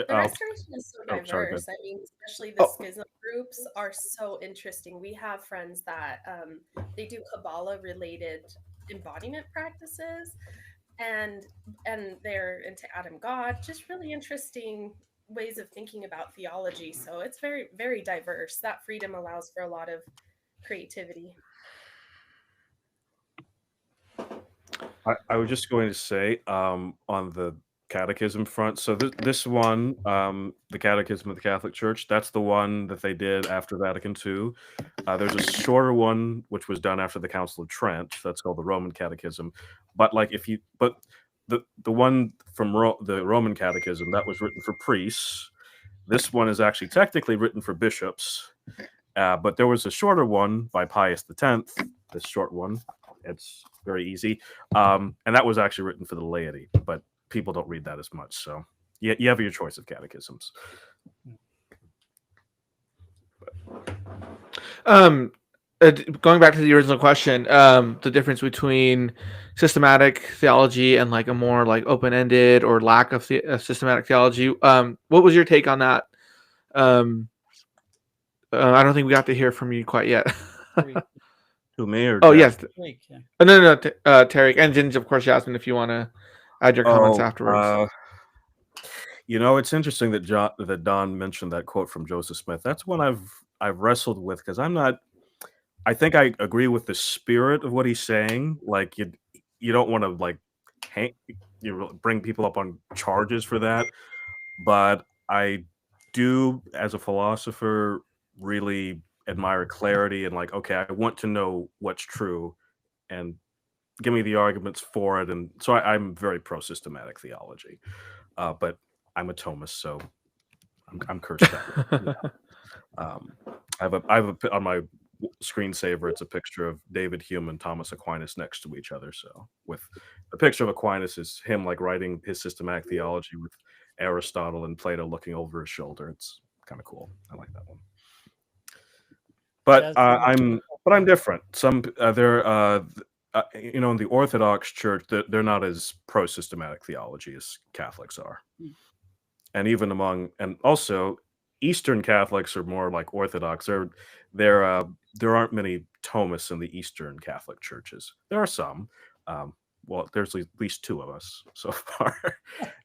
Restoration is so diverse. Especially the schism groups are so interesting. We have friends that they do Kabbalah-related embodiment practices, and they're into Adam God. Just really interesting ways of thinking about theology. So it's very, very diverse. That freedom allows for a lot of creativity. I was just going to say on the catechism front. So this one, the Catechism of the Catholic Church, that's the one that they did after Vatican II. There's a shorter one which was done after the Council of Trent. That's called the Roman Catechism. But the one from the Roman Catechism that was written for priests. This one is actually technically written for bishops. But there was a shorter one by Pius X. This short one. It's very easy. And that was actually written for the laity, but people don't read that as much. So you have your choice of catechisms. Going back to the original question, the difference between systematic theology and like a more like open-ended or lack of systematic theology. What was your take on that? I don't think we got to hear from you quite yet. To me or yes. Yeah. No, Tarik, and then of course, Jasmine, if you want to add your comments afterwards. It's interesting that Don mentioned that quote from Joseph Smith. That's one I've wrestled with because I think I agree with the spirit of what he's saying. Like you don't want to like bring people up on charges for that, but I do, as a philosopher, really admire clarity and like, okay, I want to know what's true and give me the arguments for it. And so I'm very pro-systematic theology, but I'm a Thomist, so I'm cursed that way. I have a on my screensaver, it's a picture of David Hume and Thomas Aquinas next to each other. So with the picture of Aquinas is him like writing his systematic theology with Aristotle and Plato looking over his shoulder. It's kind of cool. I like that one. But I'm different. Some you know, in the Orthodox Church, they're not as pro systematic theology as Catholics are, and even and also Eastern Catholics are more like Orthodox. There aren't many Thomists in the Eastern Catholic churches. There are some. Well, there's at least 2 of us so far.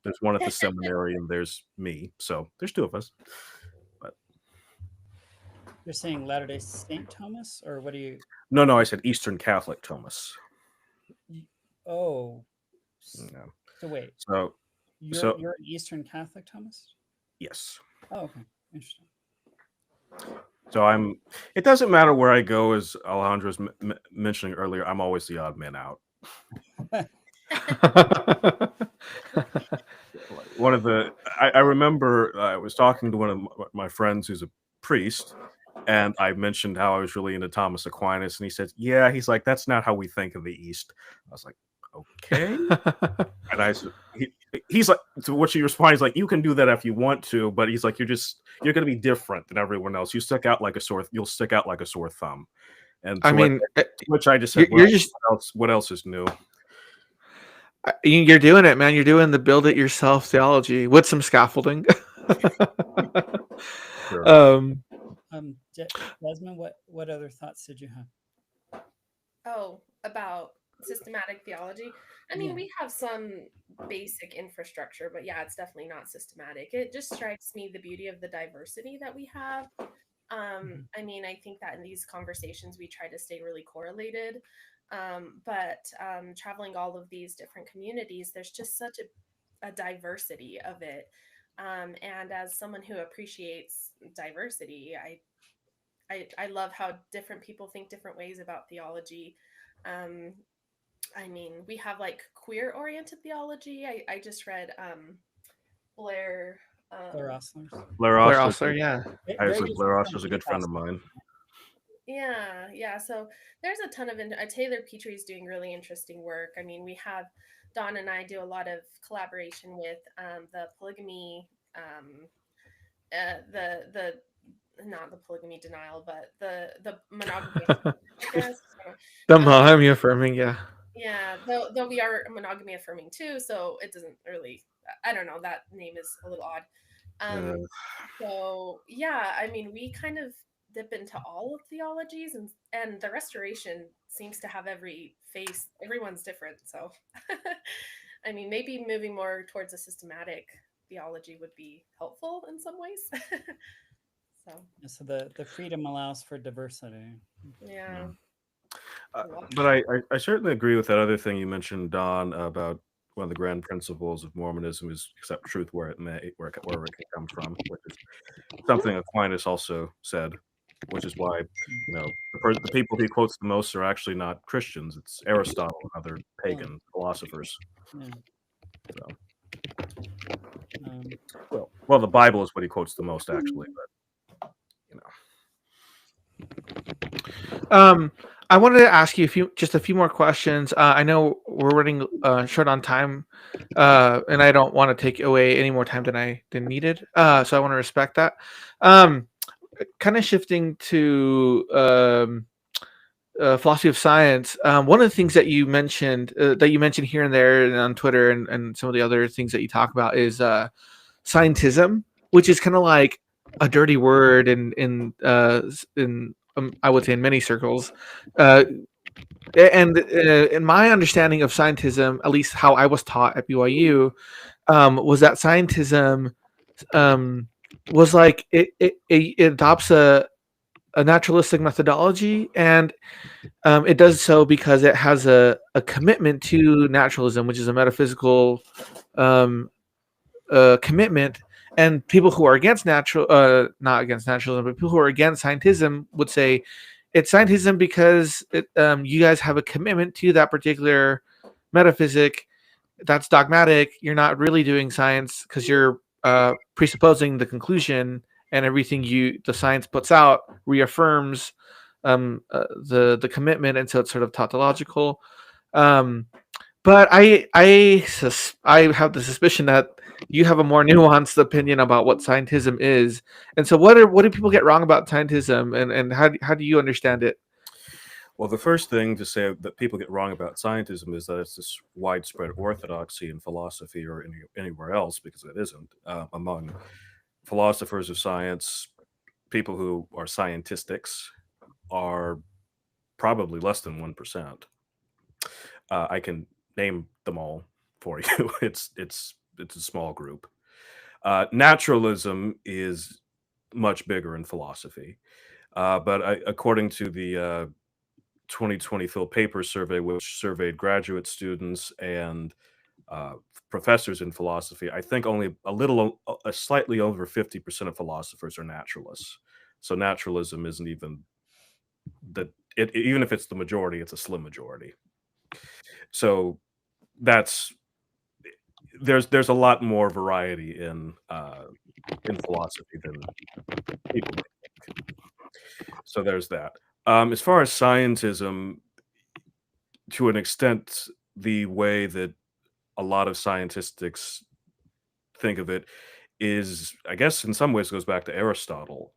There's one at the seminary, and there's me. So there's 2 of us. But you're saying Latter-day Saint Thomas, or what do you? No, I said Eastern Catholic Thomas. Oh, No. So wait. So you're an Eastern Catholic Thomas? Yes. Oh, okay, interesting. So it doesn't matter where I go, as Alejandro was mentioning earlier, I'm always the odd man out. I remember I was talking to one of my friends who's a priest, and I mentioned how I was really into Thomas Aquinas, and he said, yeah, he's like, that's not how we think of the East. I was like, okay. And I said, he's like, to what you respond, he's like, you can do that if you want to, but he's like, you're going to be different than everyone else. You'll stick out like a sore thumb. And I mean, which I just said, what else is new? You're doing it, man. You're doing the build it yourself theology with some scaffolding. Sure. Desmond, what other thoughts did you have? Oh, about systematic theology. I mean, we have some basic infrastructure, but yeah, it's definitely not systematic. It just strikes me the beauty of the diversity that we have. I mean, I think that in these conversations we try to stay really correlated, but traveling all of these different communities, there's just such a diversity of it. And as someone who appreciates diversity, I love how different people think different ways about theology. I mean, we have like queer-oriented theology. I just read Blair Osler, yeah. Blair Osler's a good friend of mine. Yeah. So there's a ton of Taylor Petrie's doing really interesting work. I mean, we have Dawn and I do a lot of collaboration with the polygamy, not the polygamy denial, but the monogamy. The monogamy affirming, yeah. Yeah, though we are monogamy affirming too, so it doesn't really. I don't know. That name is a little odd. So yeah, I mean, we kind of dip into all of theologies, and the Restoration seems to have every face. Everyone's different, so I mean, maybe moving more towards a systematic theology would be helpful in some ways. So the freedom allows for diversity. Yeah. But I certainly agree with that other thing you mentioned, Don, about one of the grand principles of Mormonism is accept truth wherever it can come from, which is something Aquinas also said, which is why the people he quotes the most are actually not Christians. It's Aristotle and other pagan philosophers. So, well, the Bible is what he quotes the most, actually, but I wanted to ask you just a few more questions. I know we're running short on time, and I don't want to take away any more time than needed. So I want to respect that. Kind of shifting to philosophy of science. One of the things that you mentioned here and there and on Twitter and some of the other things that you talk about is Scientism, which is kind of like a dirty word in I would say in many circles, and in my understanding of Scientism, at least how I was taught at BYU, was that Scientism was like it adopts a naturalistic methodology, and it does so because it has a commitment to naturalism, which is a metaphysical commitment. And people who are against not against naturalism, but people who are against Scientism would say it's Scientism because you guys have a commitment to that particular metaphysic. That's dogmatic. You're not really doing science because you're presupposing the conclusion, and everything the science puts out reaffirms the commitment, and so it's sort of tautological. But I have the suspicion that you have a more nuanced opinion about what scientism is, and so what do people get wrong about scientism, and how do you understand it? Well, the first thing to say that people get wrong about scientism is that it's this widespread orthodoxy in philosophy or anywhere else, because it isn't. Among philosophers of science, people who are scientistics are probably less than 1%. I can name them all for you. It's a small group. Naturalism is much bigger in philosophy, but according to the 2020 Phil Papers survey, which surveyed graduate students and professors in philosophy, I think only slightly over 50% of philosophers are naturalists. So naturalism isn't even even if it's the majority, it's a slim majority. So there's a lot more variety in philosophy than people think. So there's that. As far as scientism, to an extent, the way that a lot of scientists think of it is, I guess, in some ways goes back to Aristotle,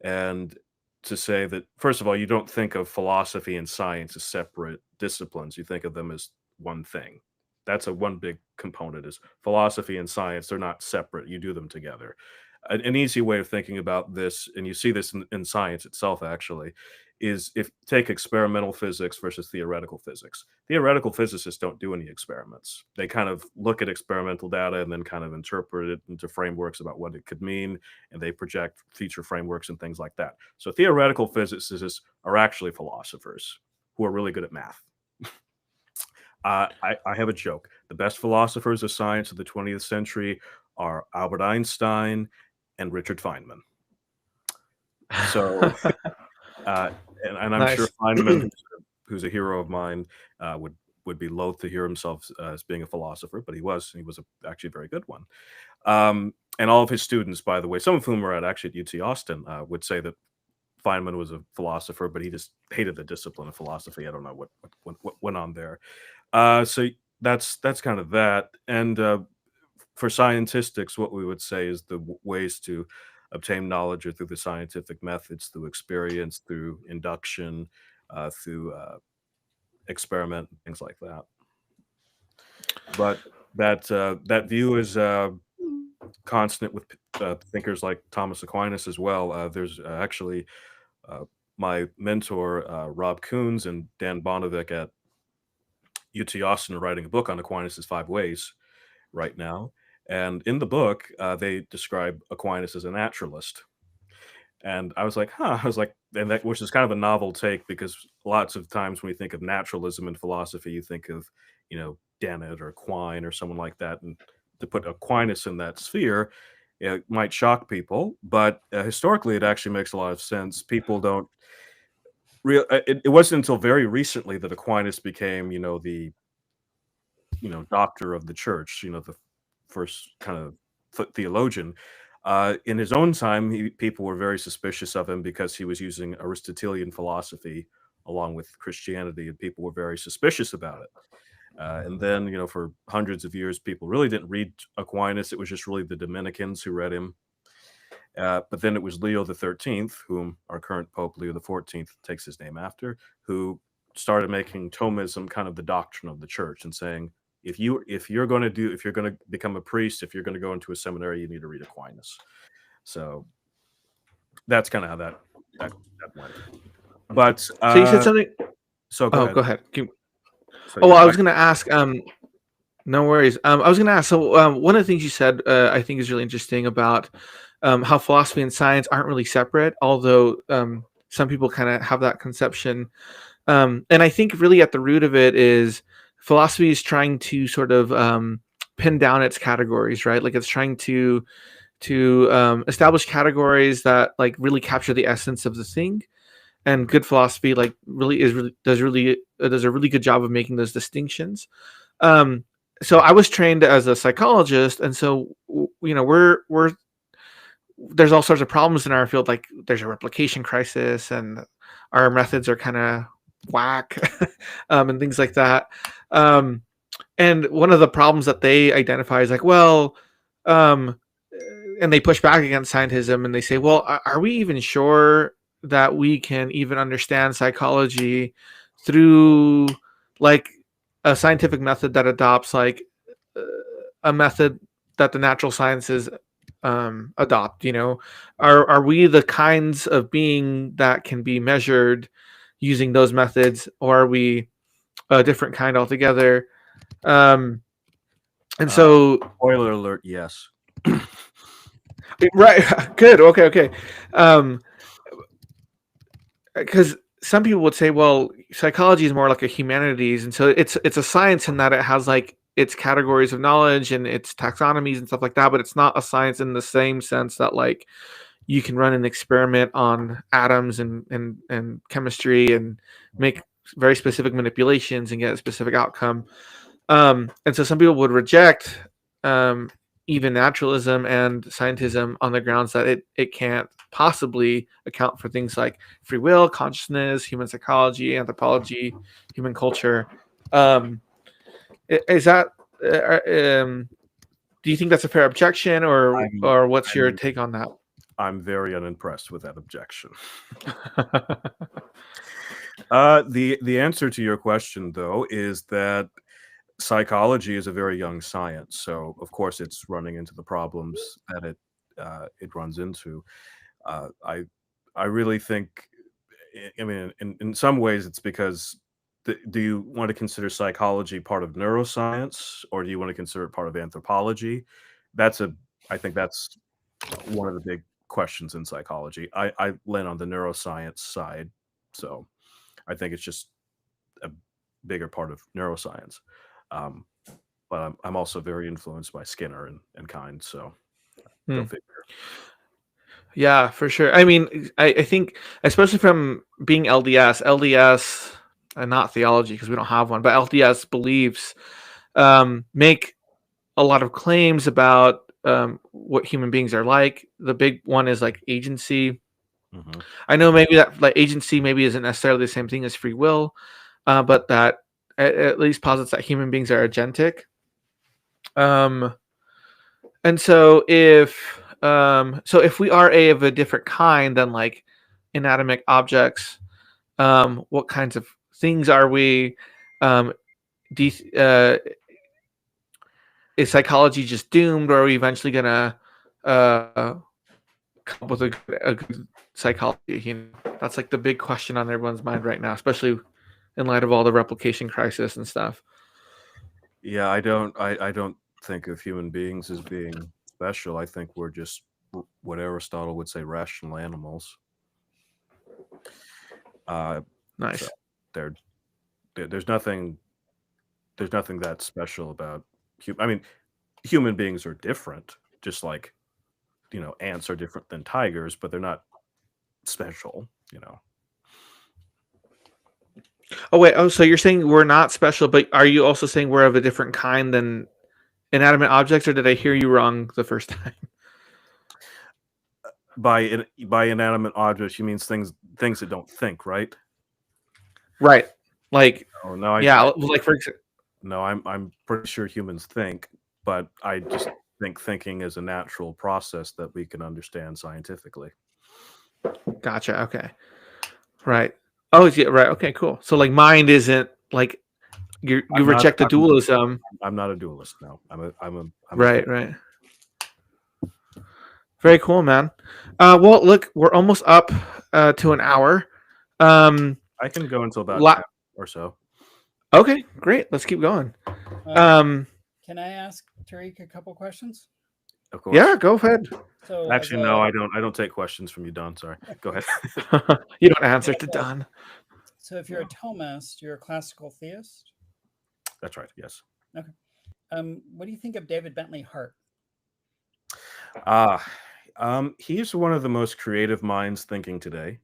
and to say that, first of all, you don't think of philosophy and science as separate disciplines. You think of them as one thing. That's one big component, is philosophy and science. They're not separate. You do them together. An easy way of thinking about this, and you see this in science itself, actually, is if take experimental physics versus theoretical physics. Theoretical physicists don't do any experiments. They kind of look at experimental data and then kind of interpret it into frameworks about what it could mean, and they project future frameworks and things like that. So theoretical physicists are actually philosophers who are really good at math. I have a joke. The best philosophers of science of the 20th century are Albert Einstein and Richard Feynman. So, and I'm Nice. sure Feynman, who's a hero of mine, would be loath to hear himself as being a philosopher, but he was actually a very good one. And all of his students, by the way, some of whom are actually at UT Austin, would say that Feynman was a philosopher, but he just hated the discipline of philosophy. I don't know what went on there. So that's kind of that. And for scientistics, what we would say is the ways to obtain knowledge are through the scientific methods, through experience, through induction, through experiment, things like that. But that view is constant with thinkers like Thomas Aquinas as well. There's actually my mentor, Rob Coons, and Dan Bonovic at UT Austin are writing a book on Aquinas' 5 ways right now. And in the book, they describe Aquinas as a naturalist. And I was like, and that, which is kind of a novel take, because lots of times when we think of naturalism in philosophy, you think of, Dennett or Quine or someone like that. And to put Aquinas in that sphere, it might shock people, but historically, it actually makes a lot of sense. People don't it wasn't until very recently that Aquinas became, the, doctor of the church, the first kind of theologian. In his own time, people were very suspicious of him because he was using Aristotelian philosophy along with Christianity, and people were very suspicious about it. And then, for hundreds of years, people really didn't read Aquinas. It was just really the Dominicans who read him. But then it was Leo the 13th, whom our current Pope Leo the 14th takes his name after, who started making Thomism kind of the doctrine of the church, and saying, if you're going to become a priest, if you're going to go into a seminary, you need to read Aquinas. So that's kind of how that went. But so you said something. So go ahead. So I was going to ask. No worries. I was going to ask. So one of the things you said, I think, is really interesting about how philosophy and science aren't really separate, although some people kind of have that conception. And I think really at the root of it is philosophy is trying to sort of pin down its categories, right? Like it's trying to establish categories that like really capture the essence of the thing. And good philosophy like does a really good job of making those distinctions. So I was trained as a psychologist, and so there's all sorts of problems in our field, like there's a replication crisis and our methods are kind of whack, and things like that. And one of the problems that they identify is like, well, and they push back against scientism, and they say, well, are we even sure that we can even understand psychology through like a scientific method that adopts like a method that the natural sciences adopt? Are we the kinds of being that can be measured using those methods, or are we a different kind altogether? And so, spoiler alert, yes. right, good, okay. Because some people would say, well, psychology is more like a humanities, and so it's a science in that it has like its categories of knowledge and its taxonomies and stuff like that, but it's not a science in the same sense that like you can run an experiment on atoms and chemistry and make very specific manipulations and get a specific outcome. And so some people would reject even naturalism and scientism on the grounds that it can't possibly account for things like free will, consciousness, human psychology, anthropology, human culture. Is that do you think that's a fair objection, or what's your take on that? I'm very unimpressed with that objection. The answer to your question, though, is that psychology is a very young science, so of course it's running into the problems that it runs into. I really think, I mean, in some ways, it's because do you want to consider psychology part of neuroscience, or do you want to consider it part of anthropology? I think that's one of the big questions in psychology. I land on the neuroscience side, so I think it's just a bigger part of neuroscience. But I'm also very influenced by Skinner and Kind, so go figure. Yeah, for sure. I mean, I think, especially from being LDS, and not theology because we don't have one, but LDS beliefs make a lot of claims about what human beings are like. The big one is like agency. Mm-hmm. I know maybe that like agency maybe isn't necessarily the same thing as free will, but that at least posits that human beings are agentic. And so if we are of a different kind than like inanimate objects, what kinds of things are we? Is psychology just doomed, or are we eventually gonna come up with a good psychology? That's like the big question on everyone's mind right now, especially in light of all the replication crisis and stuff. Yeah, I don't think of human beings as being special. I think we're just what Aristotle would say, rational animals. Nice. So there's nothing that special about I mean, human beings are different, just like ants are different than tigers, but they're not special. Oh wait, so you're saying we're not special, but are you also saying we're of a different kind than inanimate objects, or did I hear you wrong the first time? By inanimate objects, you mean things that don't think, right? Right. Like, oh no, like for example. No, I'm pretty sure humans think, but I just think thinking is a natural process that we can understand scientifically. Gotcha. Okay. Right. Oh, yeah. Right. Okay. Cool. So, like, mind isn't like you reject the dualism. I'm not a dualist. No, I'm right. Right. Very cool, man. Well, look, we're almost up to an hour. I can go until about 10 or so. Okay, great. Let's keep going. Can I ask Tarik a couple questions? Of course. Yeah, go ahead. So actually, no, I don't take questions from you, Don. Sorry. Go ahead. You don't answer to Don. So if you're a Thomist, you're a classical theist? That's right, yes. Okay. What do you think of David Bentley Hart? He's one of the most creative minds thinking today,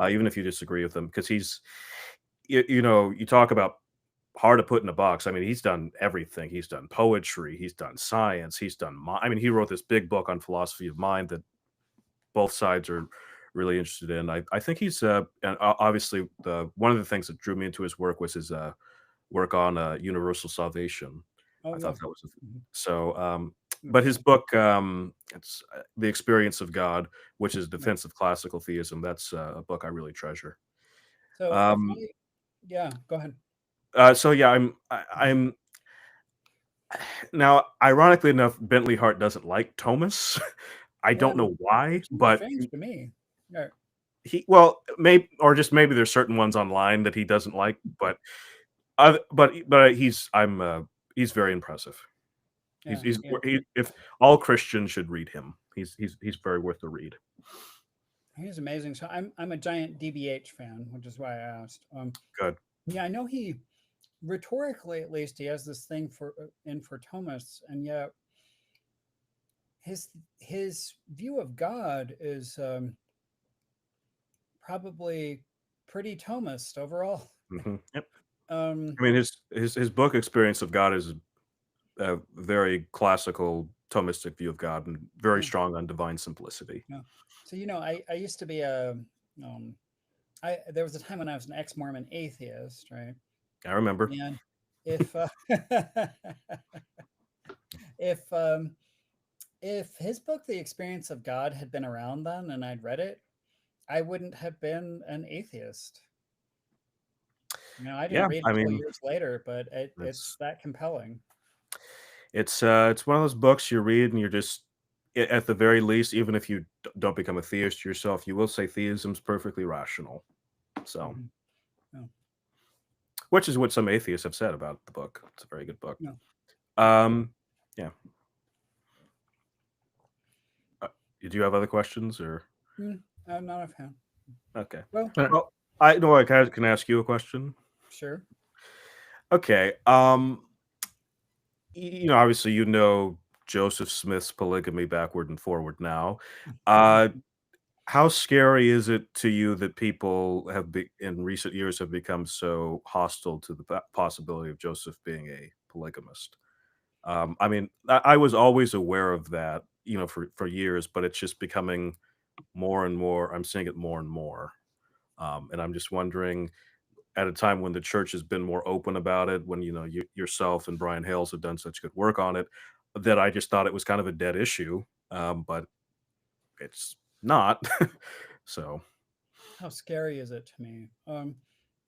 even if you disagree with him, because he's, you talk about hard to put in a box. I mean, he's done everything. He's done poetry. He's done science. He's done, he wrote this big book on philosophy of mind that both sides are really interested in. I think he's and obviously one of the things that drew me into his work was his work on universal salvation. Oh I yeah. thought that was Mhm. so. Yeah, But his book, it's The Experience of God, which is yeah. defense of classical theism. That's a book I really treasure. So if Um, yeah, go ahead. so yeah, I'm now. Ironically enough, Bentley Hart doesn't like Thomas. I Yeah, don't know why, it seems but strange to me. Yeah, he well, maybe or just maybe there's certain ones online that he doesn't like, but he's very impressive. yeah, yeah. If all Christians should read him, he's very worth the read. He's amazing. So I'm a giant DBH fan, which is why I asked. Good. Yeah, I know he rhetorically at least he has this thing for Thomas, and yet his his view of God is probably pretty Thomist overall. Yep. Um, I mean, his book Experience of God is a very classical Thomistic view of God and very yeah, strong on divine simplicity. yeah. So I used to be a I there was a time when I was an ex-Mormon atheist, right? I remember. And if if um, if his book, The Experience of God, had been around then and I'd read it, I wouldn't have been an atheist. I didn't Yeah, read I it till mean, years later, but it's it's that compelling. it's one of those books you read and you're just at the very least, even if you don't become a theist yourself, you will say theism's perfectly rational. So, Mhm. Yeah, which is what some atheists have said about the book. It's a very good book. yeah, yeah. Um, yeah. Uh, do you have other questions or I'm not a fan. okay? Well, All right. Well, I know I can ask you a question. sure. Okay. Obviously, Joseph Smith's polygamy backward and forward now. Uh, how scary is it to you that people in recent years have become so hostile to the possibility of Joseph being a polygamist? I mean, I was always aware of that, for years, but it's just becoming more and more. I'm seeing it more and more, and I'm just wondering, at a time when the church has been more open about it, when yourself and Brian Hales have done such good work on it, that I just thought it was kind of a dead issue, but it's not. So, How scary is it to me?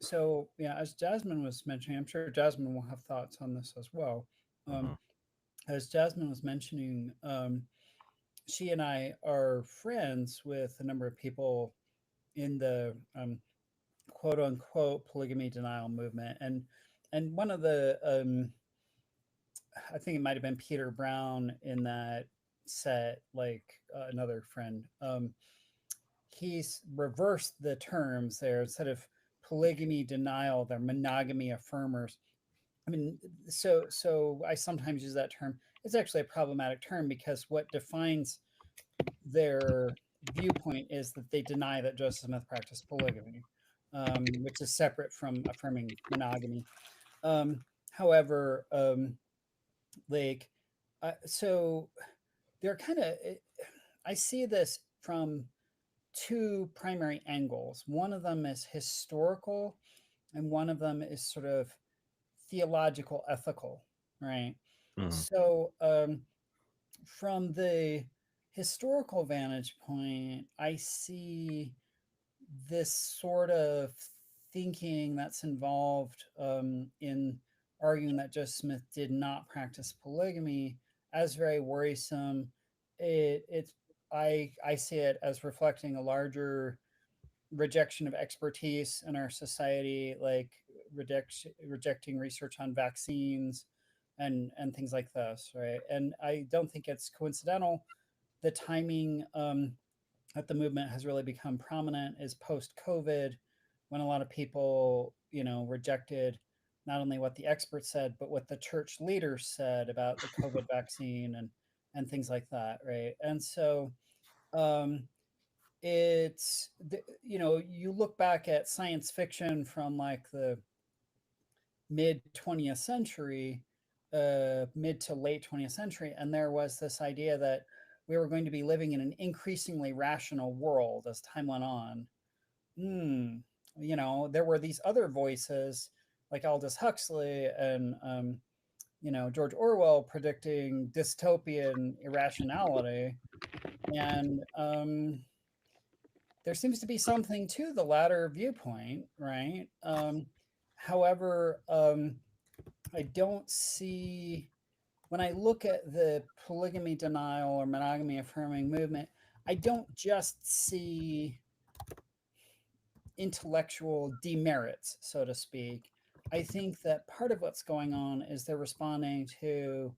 So yeah, as Jasmine was mentioning, I'm sure Jasmine will have thoughts on this as well. Um, mhm, as Jasmine was mentioning, she and I are friends with a number of people in the quote unquote polygamy denial movement, and one of the I think it might have been Peter Brown in that set, like another friend. He's reversed the terms there. Instead of polygamy denial, they're monogamy affirmers. I mean, so I sometimes use that term. It's actually a problematic term because what defines their viewpoint is that they deny that Joseph Smith practiced polygamy, which is separate from affirming monogamy. However, like, so they're kind of, I see this from two primary angles. One of them is historical, and one of them is sort of theological, ethical, right? mhm, So, from the historical vantage point, I see this sort of thinking that's involved in arguing that Joseph Smith did not practice polygamy as very worrisome. It's I see it as reflecting a larger rejection of expertise in our society, like rejecting research on vaccines and things like this, right? And I don't think it's coincidental. The timing that the movement has really become prominent is post COVID, when a lot of people, rejected not only what the experts said, but what the church leaders said about the COVID vaccine and things like that, right? And so um, you look back at science fiction from like the mid 20th century, mid to late 20th century, and there was this idea that we were going to be living in an increasingly rational world as time went on. There were these other voices like Aldous Huxley and George Orwell predicting dystopian irrationality, and there seems to be something to the latter viewpoint, right? However, I don't see, when I look at the polygamy denial or monogamy affirming movement, I don't just see intellectual demerits, so to speak. I think that part of what's going on is they're responding to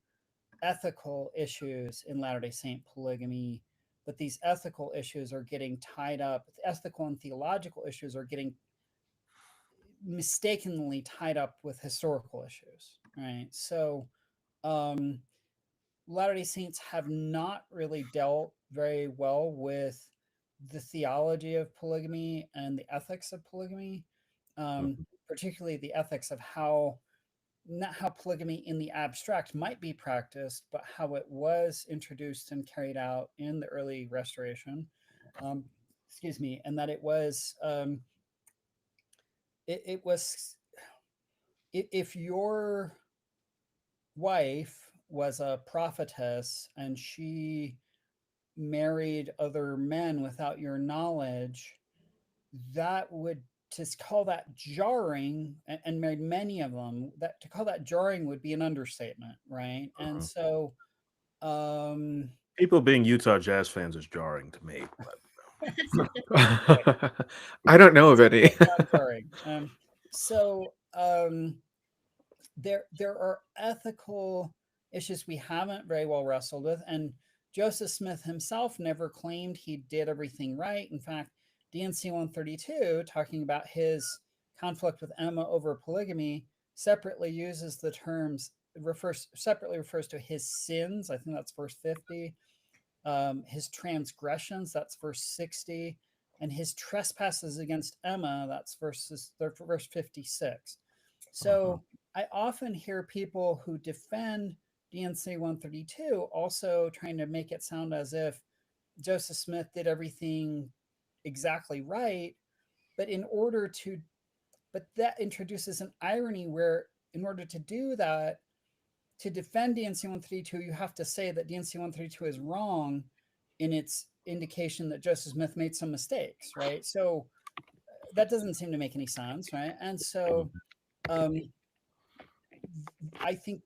ethical issues in Latter-day Saint polygamy, but these ethical issues are getting tied up, ethical and theological issues are getting mistakenly tied up with historical issues, right? So Latter-day Saints have not really dealt very well with the theology of polygamy and the ethics of polygamy, particularly the ethics of how, not how polygamy in the abstract might be practiced, but how it was introduced and carried out in the early Restoration. And that it was, if your wife was a prophetess and she married other men without your knowledge, that would, to call that jarring, and married many of them, that to call that jarring would be an understatement, right? And so people being Utah Jazz fans is jarring to me, but I don't know of any. jarring. There are ethical issues we haven't very well wrestled with, and Joseph Smith himself never claimed he did everything right. In fact, D&C 132, talking about his conflict with Emma over polygamy, separately uses the terms, separately refers to his sins, I think that's verse 50, his transgressions, that's verse 60, and his trespasses against Emma, that's verse 56. So I often hear people who defend D&C 132 also trying to make it sound as if Joseph Smith did everything exactly right, but that introduces an irony where, in order to do that, to defend D&C 132, you have to say that D&C 132 is wrong in its indication that Joseph Smith made some mistakes, right? So that doesn't seem to make any sense, right? And so I think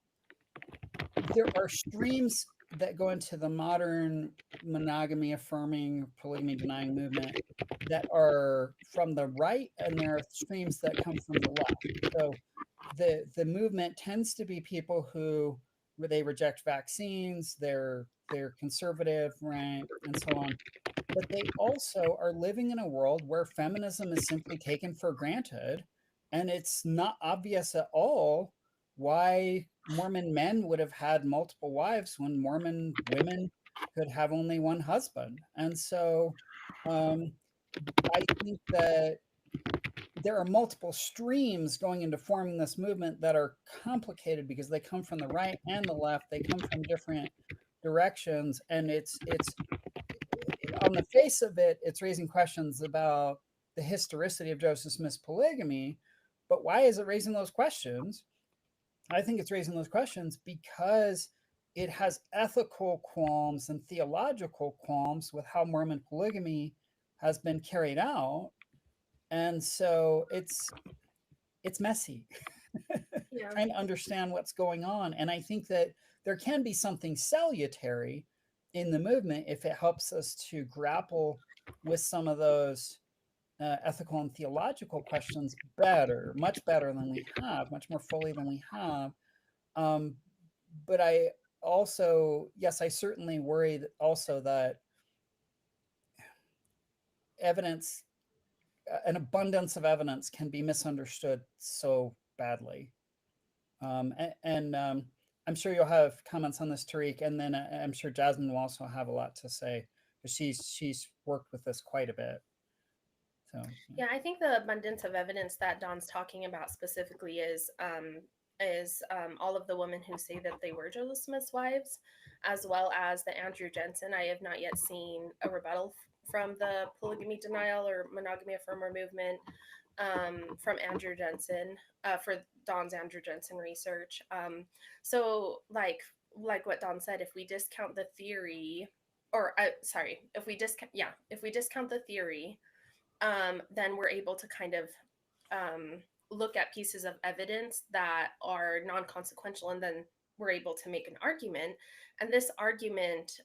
there are streams that go into the modern monogamy affirming, polygamy denying movement that are from the right, and there are streams that come from the left. So the movement tends to be people who, where they reject vaccines, they're conservative, right, and so on. But they also are living in a world where feminism is simply taken for granted, and it's not obvious at all why Mormon men would have had multiple wives when Mormon women could have only one husband. And so I think that there are multiple streams going into forming this movement that are complicated because they come from the right and the left. They come from different directions, and it's on the face of it, it's raising questions about the historicity of Joseph Smith's polygamy. But why is it raising those questions? I think it's raising those questions because it has ethical qualms and theological qualms with how Mormon polygamy has been carried out. And so it's messy. Yeah. Trying to understand what's going on. And I think that there can be something salutary in the movement if it helps us to grapple with some of those ethical and theological questions better, much better than we have, much more fully than we have. But I also, yes, I certainly worry that also that evidence, an abundance of evidence, can be misunderstood so badly. I'm sure you'll have comments on this, Tarik, and then I'm sure Jasmine will also have a lot to say because she's worked with this quite a bit. So yeah, I think the abundance of evidence that Don's talking about specifically is is all of the women who say that they were Joseph Smith's wives, as well as the Andrew Jensen. I have not yet seen a rebuttal from the polygamy denial or monogamy affirmer movement from Andrew Jensen for Don's Andrew Jensen research. So like what Don said, if we discount the theory, or if we discount the theory, then we're able to kind of look at pieces of evidence that are non-consequential, and then we're able to make an argument. And this argument,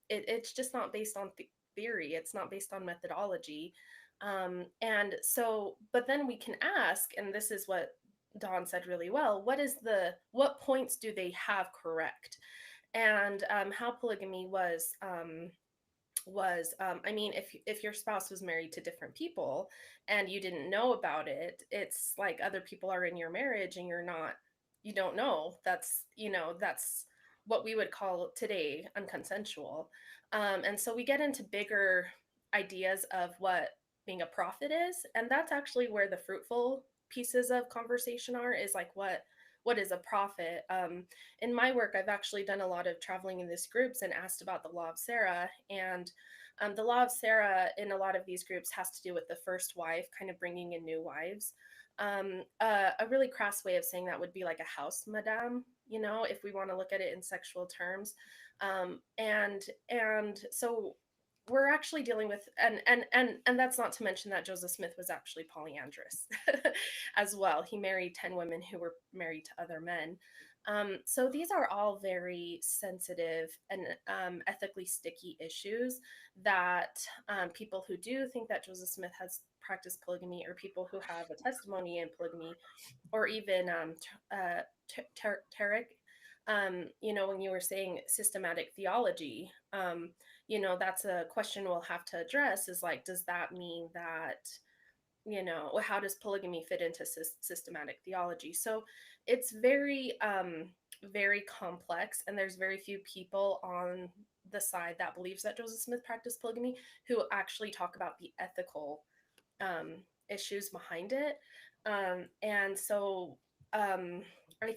it's just not based on theory. It's not based on methodology. And so, but then we can ask, and this is what Don said really well, what points do they have correct? And how polygamy was I mean, if your spouse was married to different people and you didn't know about it, it's like other people are in your marriage and you don't know. That's what we would call today unconsensual. And so we get into bigger ideas of what being a prophet is, and that's actually where the fruitful pieces of conversation is like what is a prophet. In my work, I've actually done a lot of traveling in these groups and asked about the law of Sarah. And the law of Sarah in a lot of these groups has to do with the first wife, kind of bringing in new wives. A really crass way of saying that would be like a house madam, if we want to look at it in sexual terms. And so we're actually dealing with, and that's not to mention that Joseph Smith was actually polyandrous as well. He married 10 women who were married to other men. So these are all very sensitive and ethically sticky issues that people who do think that Joseph Smith has practiced polygamy, or people who have a testimony in polygamy, or even Tarik, when you were saying systematic theology, that's a question we'll have to address, is like, does that mean that, how does polygamy fit into systematic theology? So it's very, very complex, and there's very few people on the side that believes that Joseph Smith practiced polygamy who actually talk about the ethical issues behind it. And so I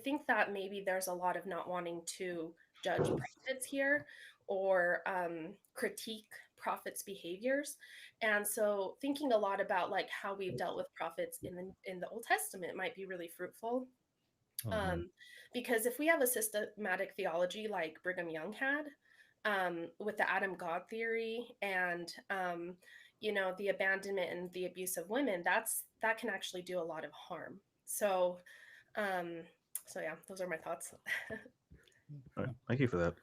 think that maybe there's a lot of not wanting to judge prophets here, or critique prophets' behaviors. And so thinking a lot about like how we've dealt with prophets in the Old Testament might be really fruitful. Because if we have a systematic theology like Brigham Young had, with the Adam God theory, and the abandonment and the abuse of women, that can actually do a lot of harm. So yeah, those are my thoughts. All right. Thank you for that.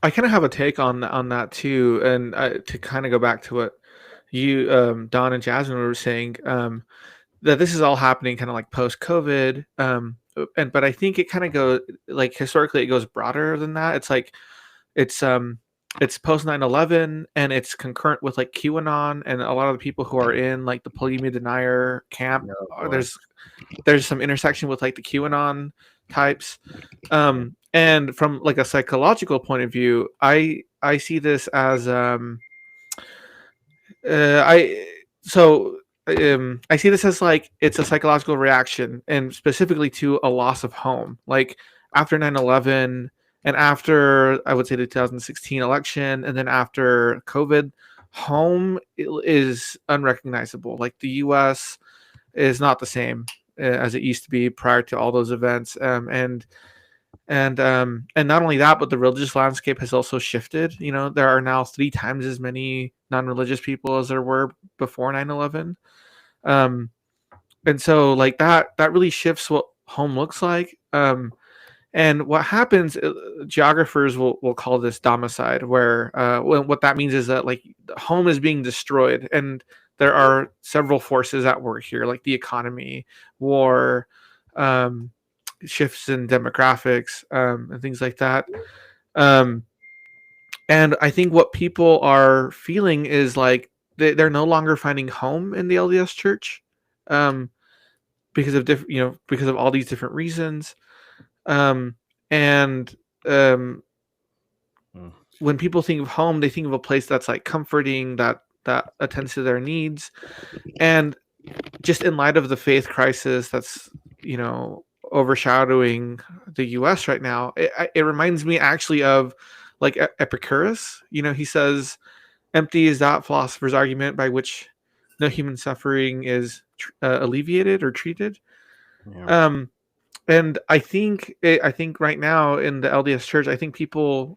I kind of have a take on that too, and to kind of go back to what you, Don and Jasmine, were saying, that this is all happening kind of like post-COVID, but I think it kind of goes like historically, it goes broader than that. It's like it's post 9/11, and it's concurrent with like QAnon, and a lot of the people who are in like the polygamy denier camp. There's some intersection with like the QAnon types. And from like a psychological point of view, I see this as I see this as like it's a psychological reaction, and specifically to a loss of home. Like after 9/11, and after, I would say, the 2016 election, and then after COVID, home is unrecognizable. Like the U.S. is not the same as it used to be prior to all those events. And not only that, but the religious landscape has also shifted. There are now 3 times as many non-religious people as there were before 9/11. And so like that really shifts what home looks like. And what happens, geographers will call this domicide, where what that means is that like home is being destroyed, and there are several forces at work here, like the economy, war, shifts in demographics, and things like that. And I think what people are feeling is like they're no longer finding home in the LDS Church, because of all these different reasons. When people think of home, they think of a place that's like comforting, that attends to their needs. And just in light of the faith crisis that's overshadowing the U.S. right now. It reminds me actually of like Epicurus. He says, "Empty is that philosopher's argument by which no human suffering is alleviated or treated." Yeah. And I think right now in the LDS Church, I think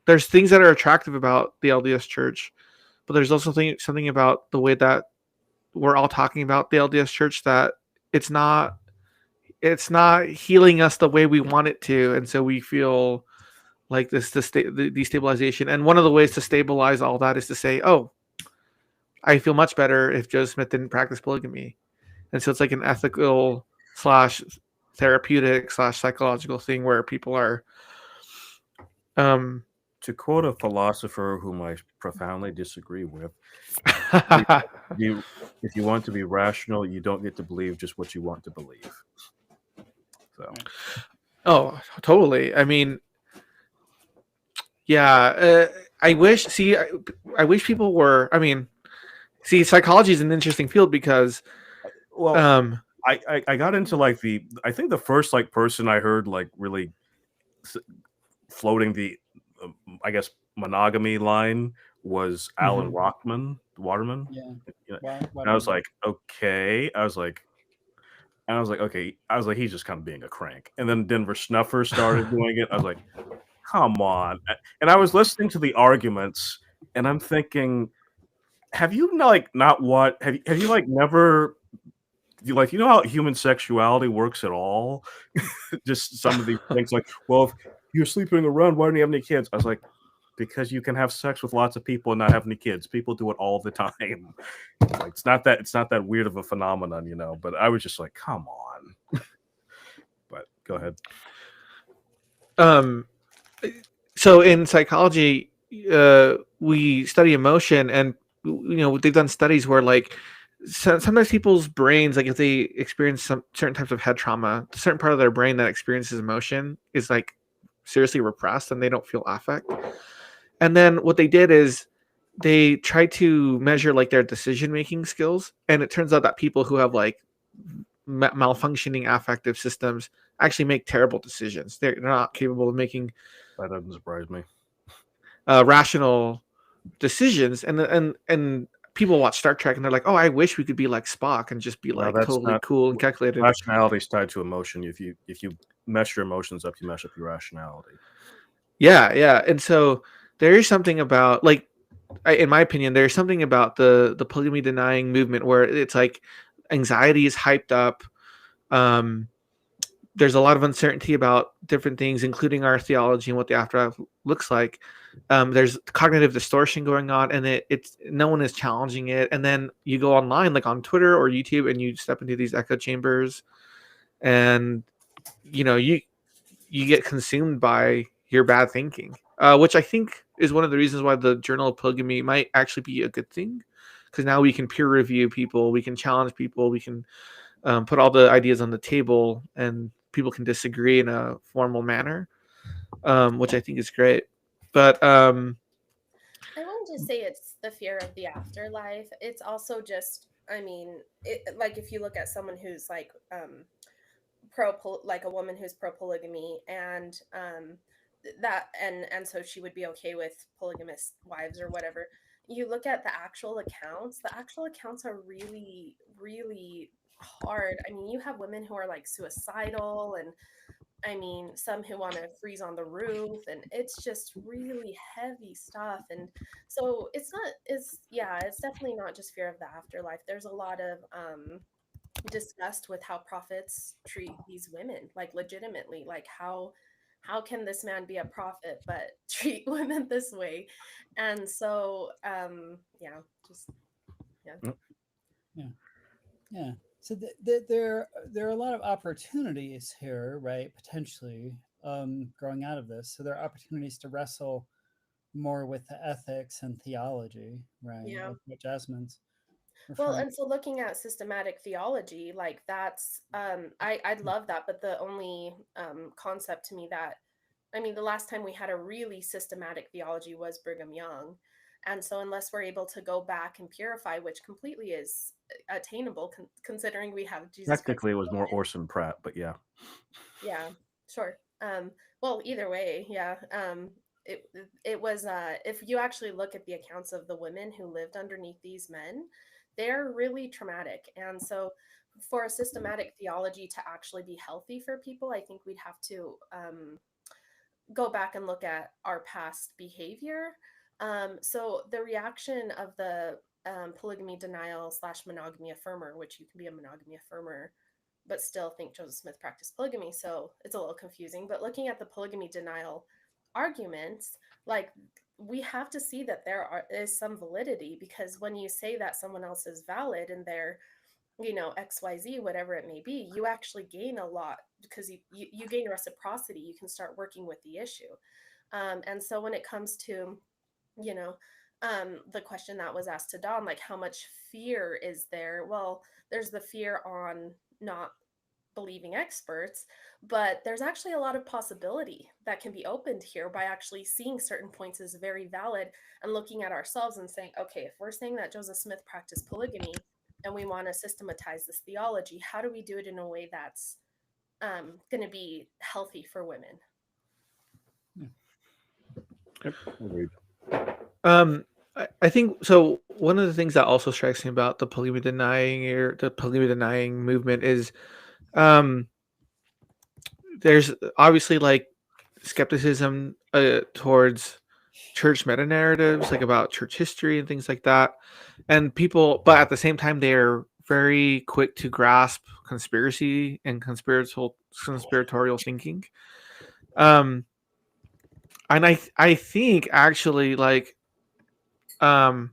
there's things that are attractive about the LDS Church, but there's also something about the way that we're all talking about the LDS Church that it's not healing us the way we want it to, and so we feel like the destabilization. And one of the ways to stabilize all that is to say, "Oh, I feel much better if Joseph Smith didn't practice polygamy," and so it's like an ethical / therapeutic / psychological thing where people are. To quote a philosopher whom I profoundly disagree with, if you want to be rational, you don't get to believe just what you want to believe. So. Oh, totally. I mean, yeah. I wish. See, I wish people were. I mean, see, psychology is an interesting field because, well, I got into like I think the first like person I heard like really floating the I guess monogamy line was Alan Waterman. Yeah. And I was like, okay. I was like, okay. I was like, he's just kind of being a crank. And then Denver Snuffer started doing it. I was like, come on. And I was listening to the arguments, and I'm thinking, have you like not what have you like never like how human sexuality works at all? Just some of these things like, well, if you're sleeping around, why don't you have any kids? I was like, because you can have sex with lots of people and not have any kids. People do it all the time. Like it's not that weird of a phenomenon, But I was just like, come on. But go ahead. So in psychology, we study emotion, and they've done studies where like sometimes people's brains, like if they experience some certain types of head trauma, a certain part of their brain that experiences emotion is like seriously repressed, and they don't feel affect. And then what they did is they tried to measure like their decision making skills, and it turns out that people who have like malfunctioning affective systems actually make terrible decisions. They're not capable of making that doesn't surprise me. Rational decisions, and people watch Star Trek and they're like, "Oh, I wish we could be like Spock and just be like totally cool and calculated." Rationality is tied to emotion. If you mess your emotions up, you mess up your rationality. Yeah, and so there is something about like, in my opinion, there's something about the polygamy denying movement where it's like anxiety is hyped up. There's a lot of uncertainty about different things, including our theology and what the afterlife looks like. There's cognitive distortion going on, and it's no one is challenging it. And then you go online, like on Twitter or YouTube, and you step into these echo chambers, and you get consumed by your bad thinking, which I think is one of the reasons why the Journal of Polygamy might actually be a good thing, because now we can peer review people, we can challenge people, we can put all the ideas on the table, and people can disagree in a formal manner, which I think is great. But I won't just say it's the fear of the afterlife. It's also just, I mean, like if you look at someone who's like like a woman who's pro polygamy, and that and so she would be okay with polygamous wives or whatever. You look at the actual accounts. The actual accounts are really, really hard. I mean, you have women who are like suicidal, and I mean, some who want to freeze on the roof, and it's just really heavy stuff. And so it's definitely not just fear of the afterlife. There's a lot of disgust with how prophets treat these women, like legitimately, like how can this man be a prophet but treat women this way? And so yeah. So there are a lot of opportunities here, right? Potentially, growing out of this. So there are opportunities to wrestle more with the ethics and theology, right? Yeah. Like what Jasmine's Well, and so looking at systematic theology, like that's I'd love that, but the only concept to me that, I mean, the last time we had a really systematic theology was Brigham Young. And so unless we're able to go back and purify, which completely is attainable, considering we have Jesus Christ. Technically, it was more Orson Pratt, but yeah. Yeah, sure. Well, either way, yeah. It was if you actually look at the accounts of the women who lived underneath these men, they're really traumatic. And so for a systematic theology to actually be healthy for people, I think we'd have to go back and look at our past behavior. So the reaction of the polygamy denial / monogamy affirmer, which you can be a monogamy affirmer but still think Joseph Smith practiced polygamy, so it's a little confusing. But looking at the polygamy denial arguments, like, we have to see that there is some validity, because when you say that someone else is valid and they're, you know, XYZ, whatever it may be, you actually gain a lot, because you gain reciprocity. You can start working with the issue. And so when it comes to, you know, the question that was asked to Don, like, how much fear is there? Well, there's the fear on not believing experts, but there's actually a lot of possibility that can be opened here by actually seeing certain points as very valid and looking at ourselves and saying, okay, if we're saying that Joseph Smith practiced polygamy and we want to systematize this theology, how do we do it in a way that's going to be healthy for women? Agreed. I think so. One of the things that also strikes me about the polygamy denying movement is, there's obviously like skepticism towards church meta narratives, like about church history and things like that, and people, but at the same time, they're very quick to grasp conspiracy and conspiratorial thinking. And I think actually, like, I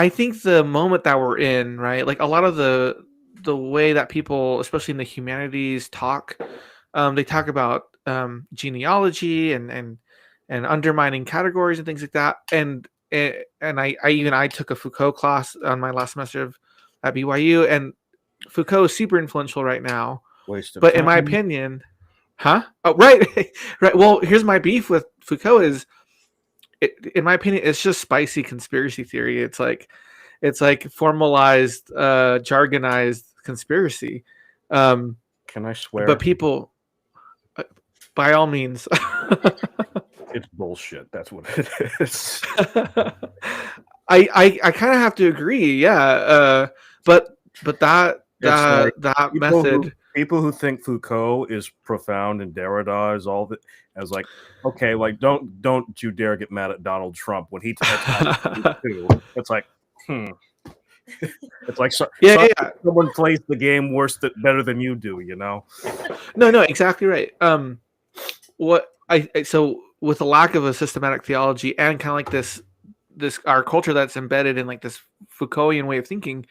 think the moment that we're in, right, like a lot of the way that people, especially in the humanities, talk, they talk about genealogy and undermining categories and things like that. And I took a Foucault class on my last semester at BYU, and Foucault is super influential right now. But in my opinion, huh? Oh, right, right. Well, here's my beef with Foucault is, in my opinion, it's just spicy conspiracy theory. It's like formalized, jargonized conspiracy. Can I swear? But people, by all means, it's bullshit. That's what it is. I kind of have to agree. Yeah. But that method. People who think Foucault is profound and Derrida is all that, as like, okay, like don't you dare get mad at Donald Trump when he too. It's like, it's like, someone plays the game better than you do, you know? No, exactly right. So with a lack of a systematic theology and kind of like this our culture that's embedded in like this Foucaultian way of thinking,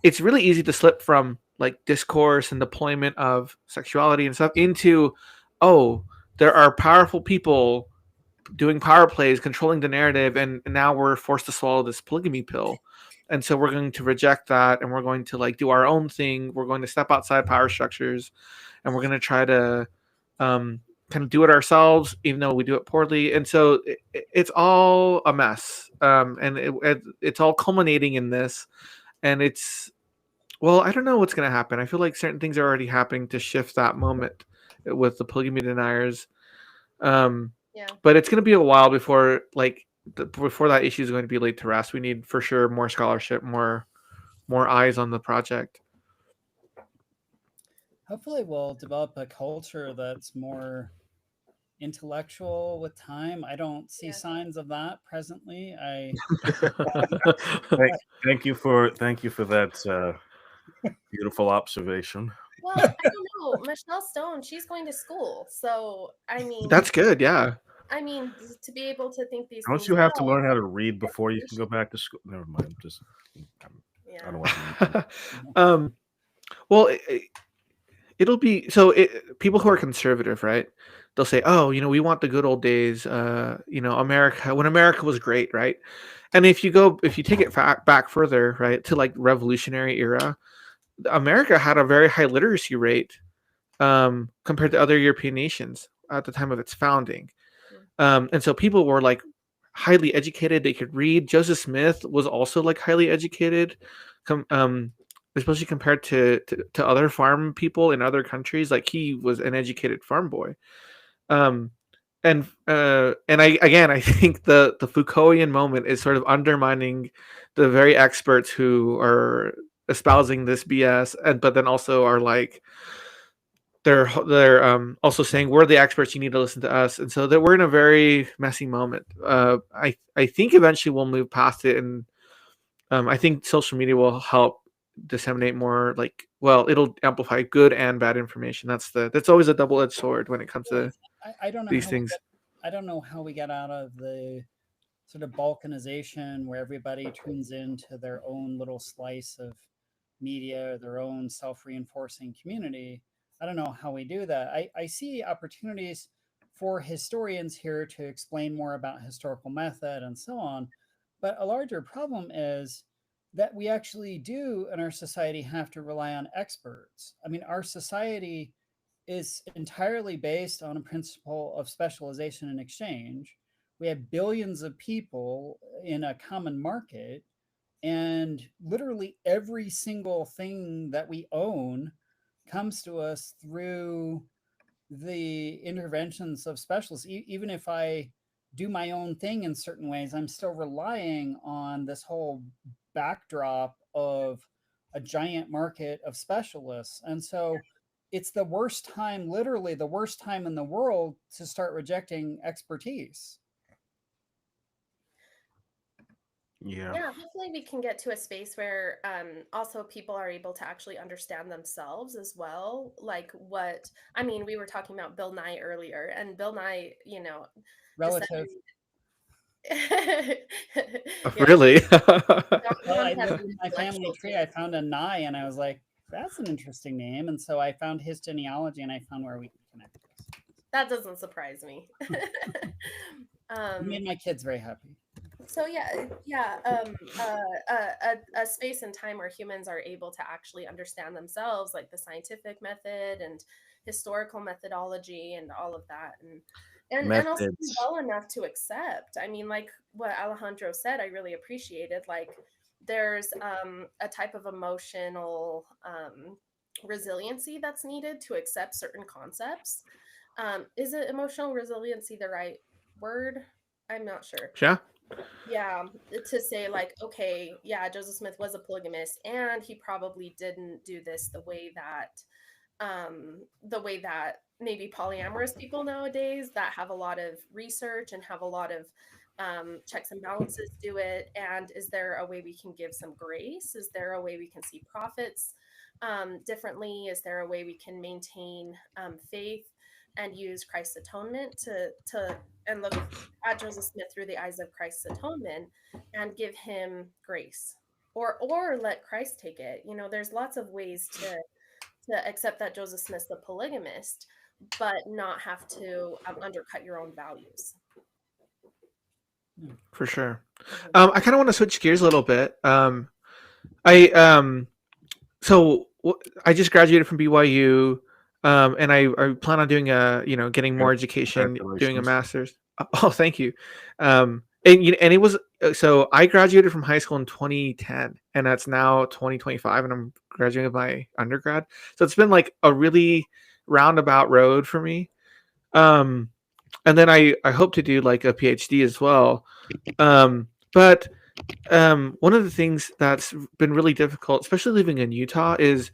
it's really easy to slip from like discourse and deployment of sexuality and stuff into, oh, there are powerful people doing power plays, controlling the narrative, and now we're forced to swallow this polygamy pill. And so we're going to reject that, and we're going to like do our own thing. We're going to step outside power structures, and we're going to try to kind of do it ourselves, even though we do it poorly. And so it's all a mess, and it's all culminating in this. And well, I don't know what's going to happen. I feel like certain things are already happening to shift that moment with the polygamy deniers. But it's going to be a while before that issue is going to be laid to rest. We need for sure more scholarship, more eyes on the project. Hopefully we'll develop a culture that's more intellectual with time. I don't see signs of that presently. Thank you for that beautiful observation. Well, I don't know. Michelle Stone, she's going to school, so I mean, that's good. Yeah. I mean, to be able to think these. Don't you have to learn how to read before you can go back to school? Never mind. I don't want to. Well, it'll be so. People who are conservative, right? They'll say, "Oh, we want the good old days. America, when America was great, right?" And if you take it back further, right, to like Revolutionary era, America had a very high literacy rate compared to other European nations at the time of its founding. And so people were like highly educated. They could read. Joseph Smith was also like highly educated, especially compared to other farm people in other countries. Like he was an educated farm boy. Um, and I think the Foucaultian moment is sort of undermining the very experts who are espousing this BS, but then also are like they're also saying we're the experts, you need to listen to us, and so that we're in a very messy moment. I think eventually we'll move past it, and I think social media will help disseminate more, like, well, it'll amplify good and bad information. That's always a double-edged sword when it comes to I don't know these things. I don't know how we got out of the sort of balkanization where everybody tunes into their own little slice of media, their own self-reinforcing community. I don't know how we do that. I see opportunities for historians here to explain more about historical method and so on. But a larger problem is that we actually do in our society have to rely on experts. I mean, our society is entirely based on a principle of specialization and exchange. We have billions of people in a common market, and literally every single thing that we own comes to us through the interventions of specialists. Even if I do my own thing in certain ways, I'm still relying on this whole backdrop of a giant market of specialists. And so it's the worst time, literally the worst time in the world to start rejecting expertise. Yeah. Yeah, hopefully we can get to a space where also people are able to actually understand themselves as well. Like what, I mean, we were talking about Bill Nye earlier, and Bill Nye, Relative. yeah, Really? Well, I looked in my family tree, I found a Nye, and I was like, that's an interesting name. And so I found his genealogy, and I found where we could connect this. That doesn't surprise me. It made my kids very happy. So a space and time where humans are able to actually understand themselves, like the scientific method and historical methodology and all of that, and also be well enough to accept. I mean, like what Alejandro said, I really appreciated. Like there's a type of emotional resiliency that's needed to accept certain concepts. Is it emotional resiliency the right word? I'm not sure. Yeah, to say like, okay, yeah, Joseph Smith was a polygamist, and he probably didn't do this the way that maybe polyamorous people nowadays that have a lot of research and have a lot of checks and balances do it. And is there a way we can give some grace? Is there a way we can see prophets differently? Is there a way we can maintain faith and use Christ's atonement to and look at Joseph Smith through the eyes of Christ's atonement and give him grace, or let Christ take it? There's lots of ways to accept that Joseph Smith's a polygamist, but not have to undercut your own values. For sure. I kind of want to switch gears a little bit. So I just graduated from BYU. And I plan on doing getting more education, doing a master's. Oh, thank you. And it was, so I graduated from high school in 2010, and that's now 2025, and I'm graduating with my undergrad. So it's been like a really roundabout road for me. And then I hope to do like a PhD as well. But one of the things that's been really difficult, especially living in Utah, is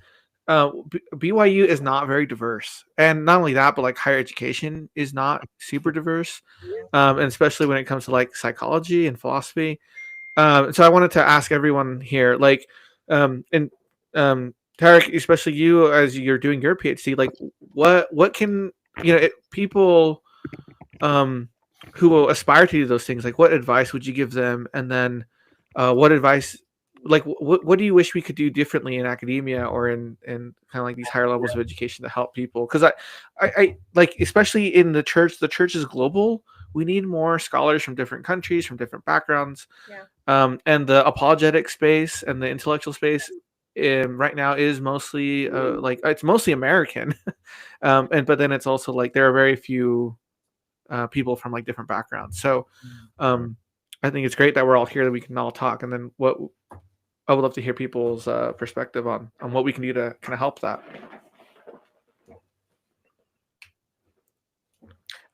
BYU is not very diverse, and not only that, but like higher education is not super diverse, and especially when it comes to like psychology and philosophy. So I wanted to ask everyone here, like, and Tarik, especially you, as you're doing your PhD, like, what can people who will aspire to do those things, like, what advice would you give them, and then what advice? Like, what do you wish we could do differently in academia or in kind of like these higher levels of education to help people? Because I like, especially in the church is global. We need more scholars from different countries, from different backgrounds. And the apologetic space and the intellectual space right now is mostly like, it's mostly American. But then it's also like there are very few people from like different backgrounds. So I think it's great that we're all here, that we can all talk. And then I would love to hear people's perspective on what we can do to kind of help that.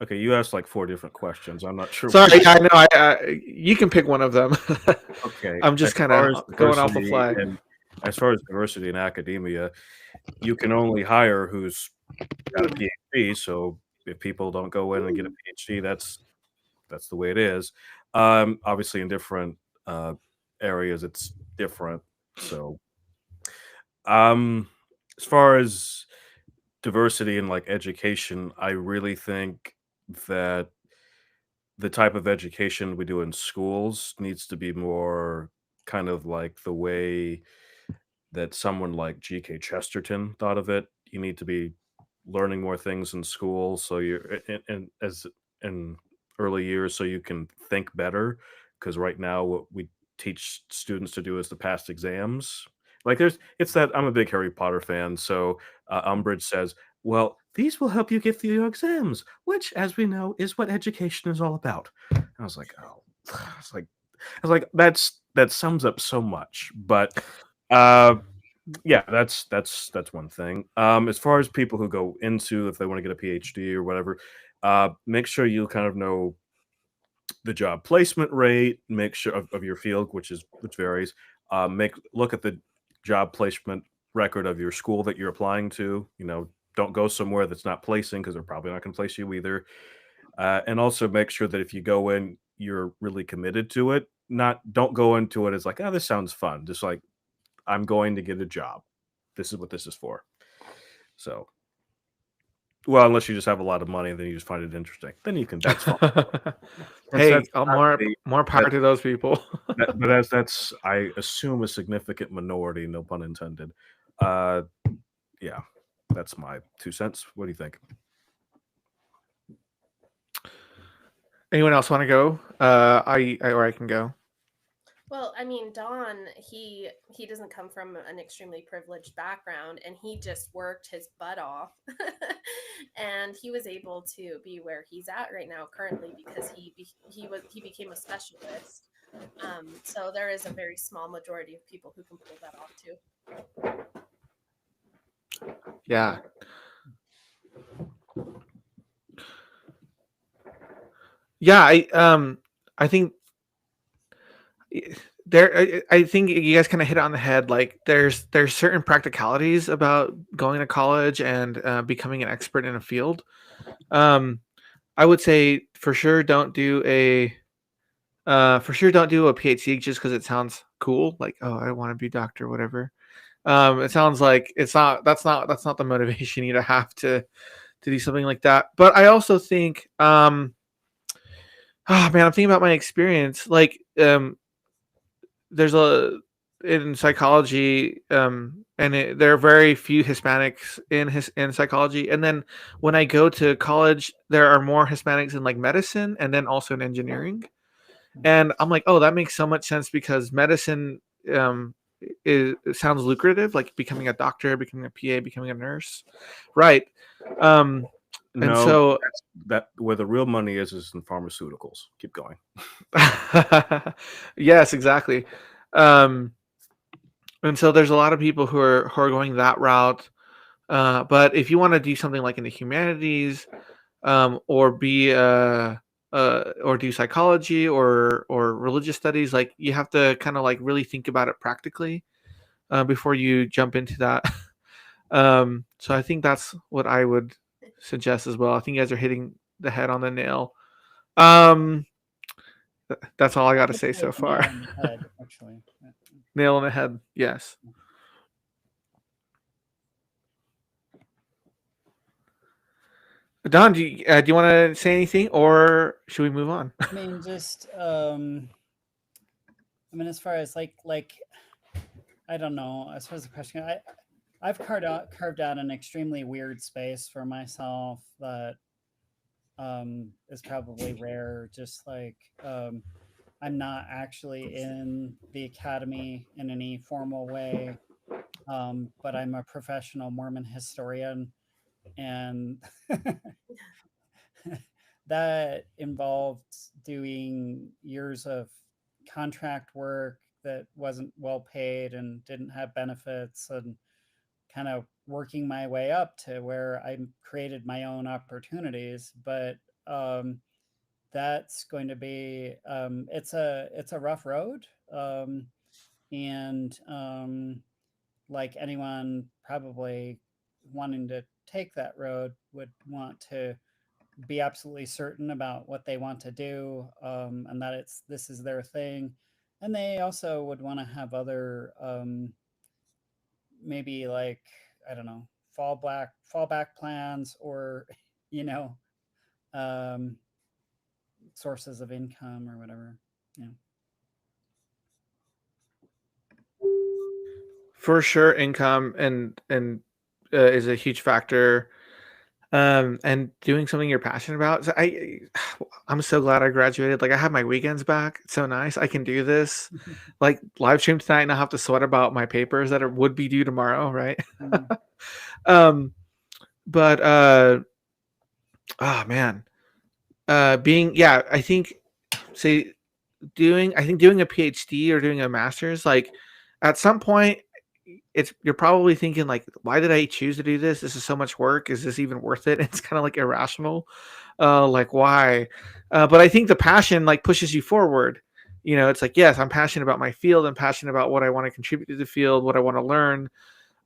Okay, you asked like 4 different questions. I'm not sure. Sorry, I know. You can pick one of them. Okay, I'm just kind of going off the fly. And as far as diversity in academia, you can only hire who's got a PhD. So if people don't go in and get a PhD, that's the way it is. Obviously, in different areas, it's different. So, as far as diversity in like education, I really think that the type of education we do in schools needs to be more kind of like the way that someone like G.K. Chesterton thought of it. You need to be learning more things in school, so you're as in early years, so you can think better. Because right now, what we teach students to do is to pass exams. Like it's that I'm a big Harry Potter fan, so Umbridge says, "Well, these will help you get through your exams," which, as we know, is what education is all about. And I was like, "Oh," I was like, that sums up so much. But yeah, that's one thing. As far as people who go into, if they want to get a PhD or whatever, make sure you kind of know the job placement rate. Make sure of your field, which varies. Look at the job placement record of your school that you're applying to. Don't go somewhere that's not placing, because they're probably not going to place you either. And also make sure that if you go in, you're really committed to it. Don't go into it as like, oh, this sounds fun. Just like, I'm going to get a job. This is what this is for. So, well, unless you just have a lot of money, then you just find it interesting. Then you can. That's fine. Hey, more power to those people. But that's I assume a significant minority, no pun intended. Yeah, that's my 2 cents. What do you think? Anyone else want to go? Or I can go. Well, I mean, Don, he doesn't come from an extremely privileged background, and he just worked his butt off, and he was able to be where he's at right now currently because he became a specialist. So there is a very small majority of people who can pull that off too. Yeah. Yeah, I think I think you guys kind of hit it on the head. Like there's certain practicalities about going to college and becoming an expert in a field. I would say for sure don't do a PhD just because it sounds cool. Like, oh, I want to be a doctor, whatever. It sounds like that's not the motivation you have to do something like that. But I also think oh man, I'm thinking about my experience. Like there's in psychology, and there are very few Hispanics in psychology. And then when I go to college, there are more Hispanics in like medicine, and then also in engineering. And I'm like, oh, that makes so much sense because medicine it sounds lucrative, like becoming a doctor, becoming a PA, becoming a nurse, right? And so that where the real money is in pharmaceuticals. Keep going. Yes, exactly. And so there's a lot of people who are going that route. But if you want to do something like in the humanities, or or do psychology or religious studies, like you have to kind of like really think about it practically before you jump into that. So I think that's what I would suggest as well. I think you guys are hitting the head on the nail. That's all I got to say so far. Nail on the head, actually. Nail on the head, yes. Don, do you want to say anything, or should we move on? I mean, just I mean, as far as like I don't know. As far as the question, I've carved out an extremely weird space for myself that is probably rare. Just like I'm not actually in the academy in any formal way, but I'm a professional Mormon historian, and that involved doing years of contract work that wasn't well paid and didn't have benefits, and kind of working my way up to where I created my own opportunities. But that's going to be it's a rough road, and like anyone probably wanting to take that road would want to be absolutely certain about what they want to do, and that this is their thing. And they also would want to have other maybe, like, I don't know, fallback plans, or you know, um, sources of income or whatever. Yeah. For sure, income and is a huge factor. And doing something you're passionate about. So I'm so glad I graduated. Like, I have my weekends back. It's so nice. I can do this. Like, live stream tonight, and I have to sweat about my papers that would be due tomorrow, right? But oh man, I think doing a PhD or doing a master's, like, at some point, you're probably thinking, like, why did I choose to do this? This is so much work. Is this even worth it? It's kind of like irrational. Like, why? But I think the passion, like, pushes you forward. It's like, yes, I'm passionate about my field. I'm passionate about what I want to contribute to the field, what I want to learn.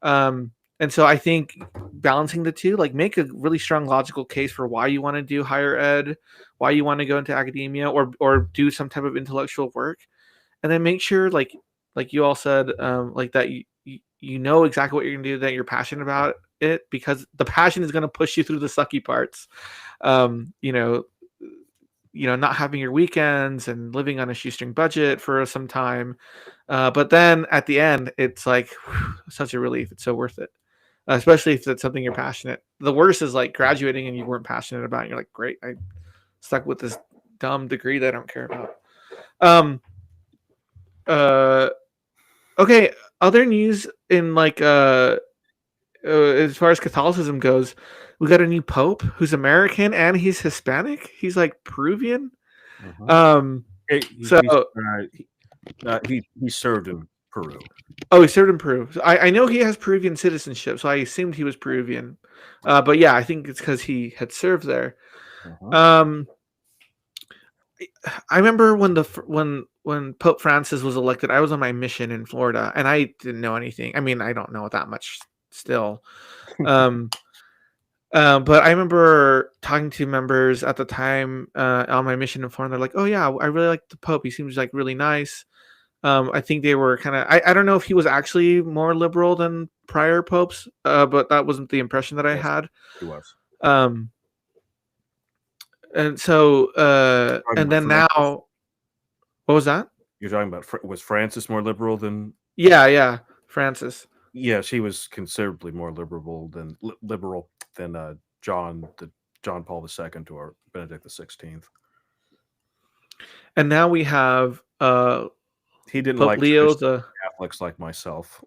And so I think balancing the two, like, make a really strong logical case for why you want to do higher ed, why you want to go into academia or do some type of intellectual work. And then make sure, like you all said, like, that you know exactly what you're going to do, that you're passionate about it, because the passion is going to push you through the sucky parts. Not having your weekends and living on a shoestring budget for some time. But then at the end, it's like, whew, such a relief. It's so worth it. Especially if it's something you're passionate. The worst is, like, graduating and you weren't passionate about it. You're like, great, I stuck with this dumb degree that I don't care about. Okay, other news in, like, as far as Catholicism goes, we got a new pope who's American and he's Hispanic. He's, like, Peruvian. He served in Peru. Oh, he served in Peru. So I know he has Peruvian citizenship, so I assumed he was Peruvian. But yeah, I think it's because he had served there. I remember when Pope Francis was elected, I was on my mission in Florida, and I didn't know anything. I mean, I don't know that much still. But I remember talking to members at the time on my mission in Florida. They're like, "Oh yeah, I really like the Pope. He seems like really nice." I think they were kind of. I don't know if he was actually more liberal than prior popes, but that wasn't the impression that I had. He was. And so, and then Francis. Now, what was that? You're talking about, was Francis more liberal than? Yeah, Francis. Yes, he was considerably more liberal than John Paul II or Benedict XVI. And now we have he didn't Pope like Leo the Catholics like myself.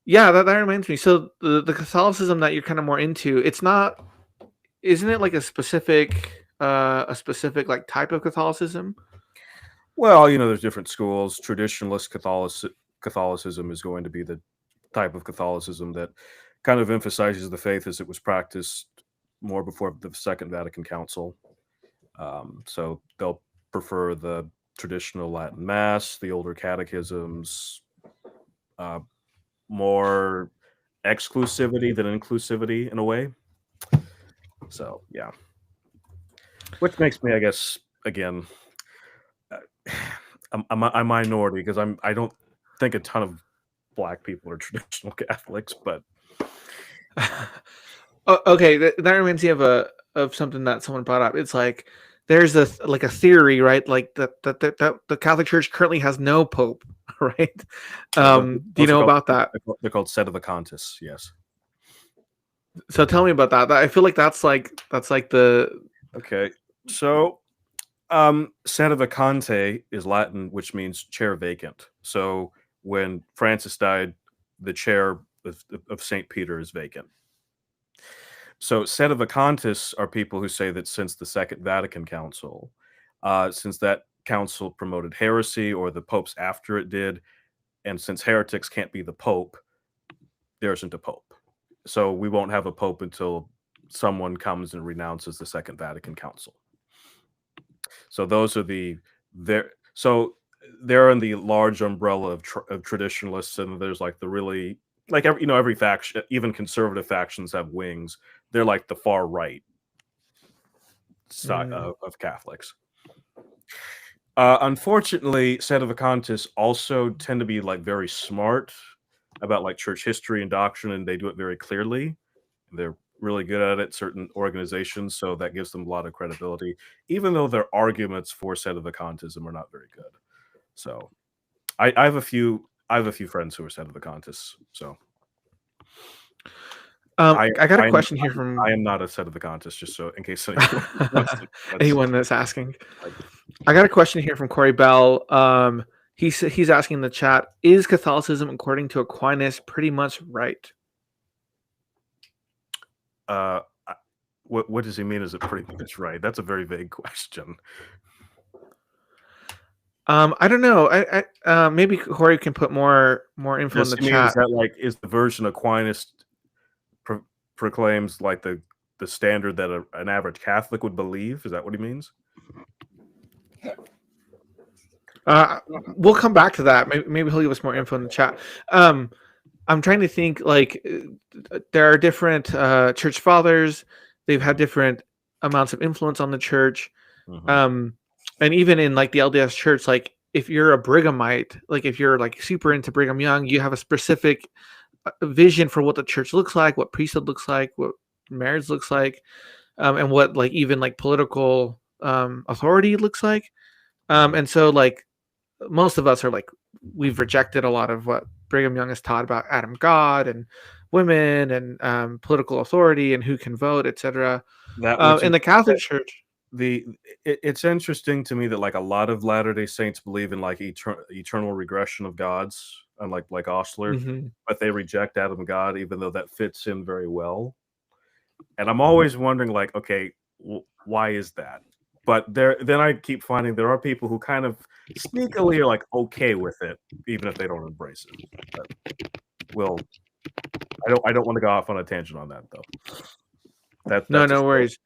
Yeah, that reminds me. So the Catholicism that you're kind of more into, isn't it like a specific like type of Catholicism? Well, there's different schools. Traditionalist Catholicism is going to be the type of Catholicism that kind of emphasizes the faith as it was practiced more before the Second Vatican Council. So they'll prefer the traditional Latin Mass, the older catechisms, more exclusivity than inclusivity in a way. So, yeah. Which makes me, I guess, again, a minority, because I don't think a ton of Black people are traditional Catholics, but okay, that reminds me of something that someone brought up. It's like there's a theory, right? Like that the Catholic Church currently has no pope, right? Do you know about that? They're called sedevacantists, yes. So tell me about that. I feel like that's like the okay. So sedevacante is Latin, which means chair vacant. So when Francis died, the chair of St. Peter is vacant. So sedevacantists are people who say that since the Second Vatican Council, since that council promoted heresy, or the popes after it did, and since heretics can't be the pope, there isn't a pope. So we won't have a pope until someone comes and renounces the Second Vatican Council. So those are so they're in the large umbrella of traditionalists, and there's like the really like every faction, even conservative factions have wings. They're like the far right side of Catholics. Unfortunately, sedevacantists also tend to be like very smart about like church history and doctrine, and they do it very clearly. They're really good at it, certain organizations, so that gives them a lot of credibility, even though their arguments for sedevacantism are not very good. So I have a few friends who are sedevacantists. So I got a question here from I am not a sedevacantist, just so in case anyone wants to, anyone that's asking. I got a question here from Corey Bell. He's asking in the chat, is Catholicism according to Aquinas pretty much right? What does he mean? Is it pretty much right? That's a very vague question. I don't know. I maybe Corey can put more info in the chat. Is that like is the version Aquinas proclaims like the standard that an average Catholic would believe? Is that what he means? We'll come back to that. Maybe he'll give us more info in the chat. I'm trying to think. Like, there are different church fathers. They've had different amounts of influence on the church. And even in like the LDS church, like if you're a Brighamite, like if you're like super into Brigham Young, you have a specific vision for what the church looks like, what priesthood looks like, what marriage looks like, and what like even like political authority looks like. And so like most of us are like, we've rejected a lot of what Brigham Young has taught about Adam God and women and political authority and who can vote, etc. In the Catholic Church, it's interesting to me that like a lot of Latter-day Saints believe in like eternal regression of gods, unlike like Osler, but they reject Adam God, even though that fits in very well. And I'm always wondering, like, okay, why is that? But then I keep finding there are people who kind of sneakily are like okay with it, even if they don't embrace it. But I don't want to go off on a tangent on that though. No worries.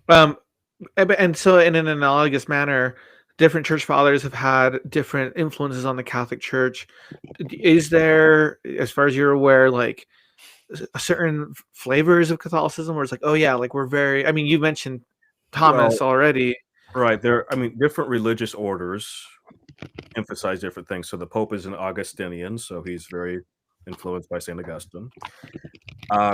And so in an analogous manner, different church fathers have had different influences on the Catholic Church. Is there, as far as you're aware, like certain flavors of Catholicism where it's like, oh yeah, like we're very, I mean, you mentioned Thomas already. Right. Different religious orders emphasize different things. So the Pope is an Augustinian, so he's very influenced by St. Augustine,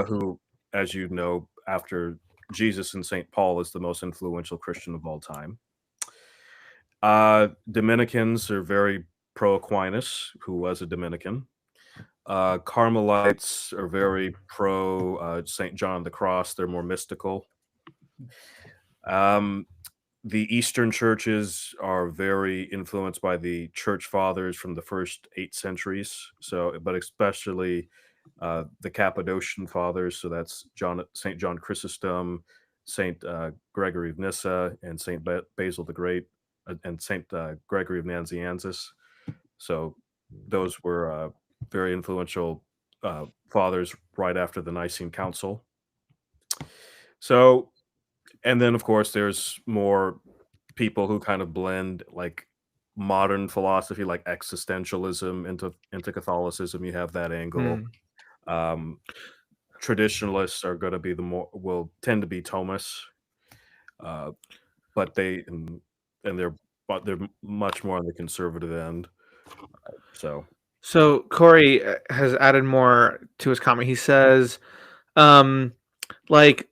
who, as you know, after Jesus and St. Paul, is the most influential Christian of all time. Dominicans are very pro-Aquinas, who was a Dominican. Carmelites are very pro St. John of the Cross. They're more mystical. The Eastern churches are very influenced by the church fathers from the first 8 centuries. So, but especially the Cappadocian fathers. So that's St. John Chrysostom, St. Gregory of Nyssa, and St. Basil the Great, and St. Gregory of Nazianzus. So those were very influential fathers right after the Nicene Council. So, and then of course there's more people who kind of blend like modern philosophy, like existentialism, into Catholicism. You have that angle. Traditionalists are going to be will tend to be Thomists, but they're much more on the conservative end. So Corey has added more to his comment. He says, like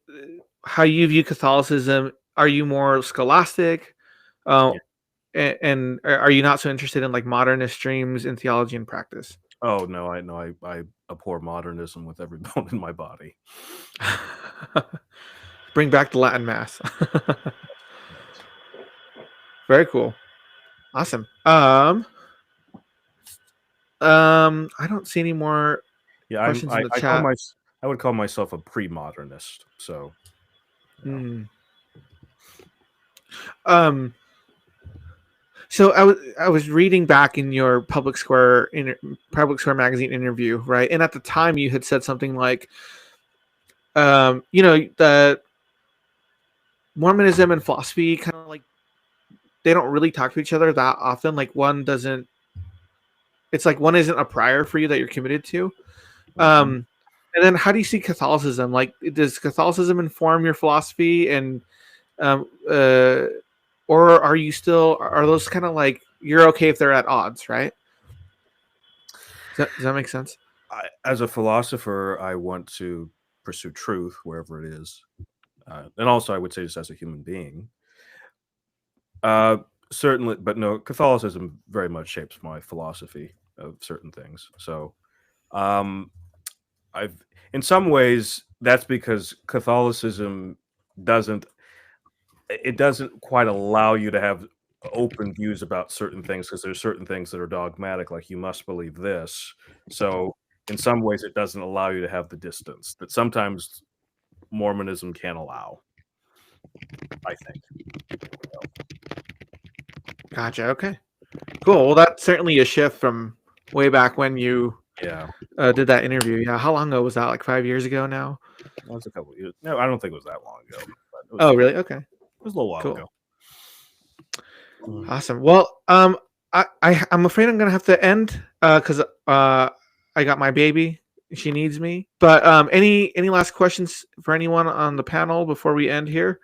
how you view Catholicism, are you more scholastic? And are you not so interested in like modernist streams in theology and practice? Oh no, I abhor modernism with every bone in my body. Bring back the Latin Mass. Very cool. Awesome. I don't see any more questions in the chat. I would call myself a pre-modernist. So, So I was reading back in your Public Square magazine interview, right? And at the time, you had said something like, the Mormonism and philosophy kind of like they don't really talk to each other that often. Like one doesn't. It's like one isn't a prior for you that you're committed to. And then how do you see Catholicism? Like, does Catholicism inform your philosophy, and or are those kind of like you're okay if they're at odds, right? Does that make sense? As a philosopher, I want to pursue truth wherever it is, and also I would say this as a human being. Certainly, but no, Catholicism very much shapes my philosophy of certain things. So, in some ways, that's because Catholicism doesn't quite allow you to have open views about certain things, because there's certain things that are dogmatic, like you must believe this. So in some ways, it doesn't allow you to have the distance that sometimes Mormonism can allow, I think. Gotcha. Okay. Cool. Well, that's certainly a shift from way back when you did that interview. Yeah. How long ago was that? Like 5 years ago now? It was a couple of years. No, I don't think it was that long ago. Oh, really? Okay. It was a little while ago. Awesome. Well, I'm afraid I'm gonna have to end because I got my baby. She needs me. But any last questions for anyone on the panel before we end here?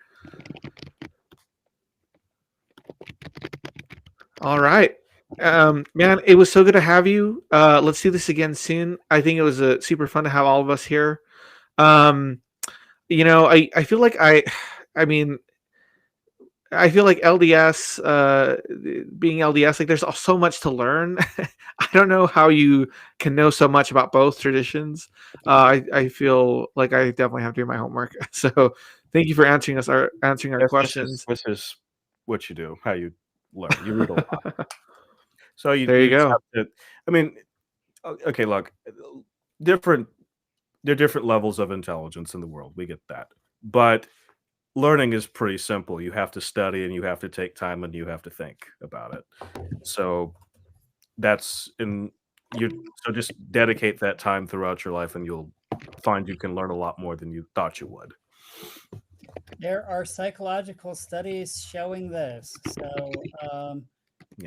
All right. Man, it was so good to have you. Let's do this again soon. I think it was super fun to have all of us here. I feel like I feel like LDS, being LDS, like there's so much to learn. I don't know how you can know so much about both traditions. I feel like I definitely have to do my homework. So thank you for answering our questions. This is what you do, how you learn. You read a lot. So there you go. Okay, look, there are different levels of intelligence in the world. We get that. But learning is pretty simple. You have to study, and you have to take time, and you have to think about it. So so just dedicate that time throughout your life, and you'll find you can learn a lot more than you thought you would. There are psychological studies showing this. So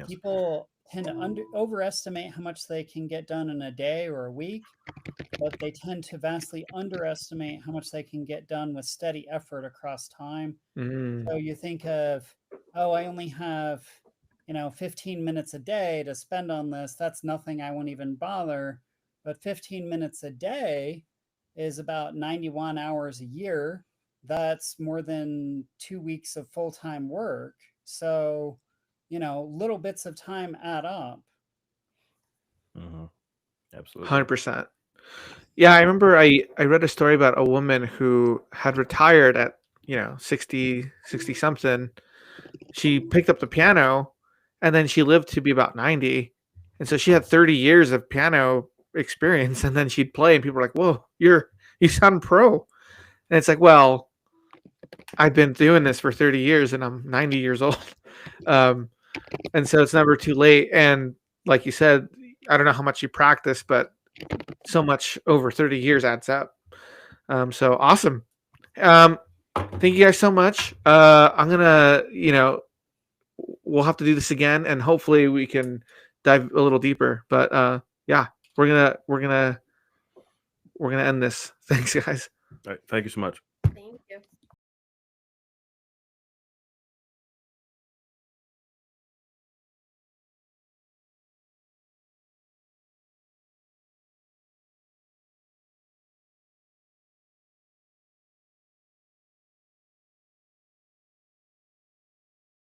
people tend to overestimate how much they can get done in a day or a week, but they tend to vastly underestimate how much they can get done with steady effort across time. So you think of, I only have 15 minutes a day to spend on this. That's nothing. I won't even bother. But 15 minutes a day is about 91 hours a year. That's more than 2 weeks of full-time work. So, little bits of time add up. Absolutely. 100%. Yeah, I remember I read a story about a woman who had retired at 60 something. She picked up the piano, and then she lived to be about 90, and so she had 30 years of piano experience. And then she'd play, and people were like, "Whoa, you sound pro." And it's like, well, I've been doing this for 30 years, and I'm 90 years old, and so it's never too late. And like you said, I don't know how much you practice, but so much over 30 years adds up. So awesome. Thank you guys so much. I'm gonna, we'll have to do this again, and hopefully we can dive a little deeper. But yeah, we're gonna end this. Thanks, guys. All right, thank you so much.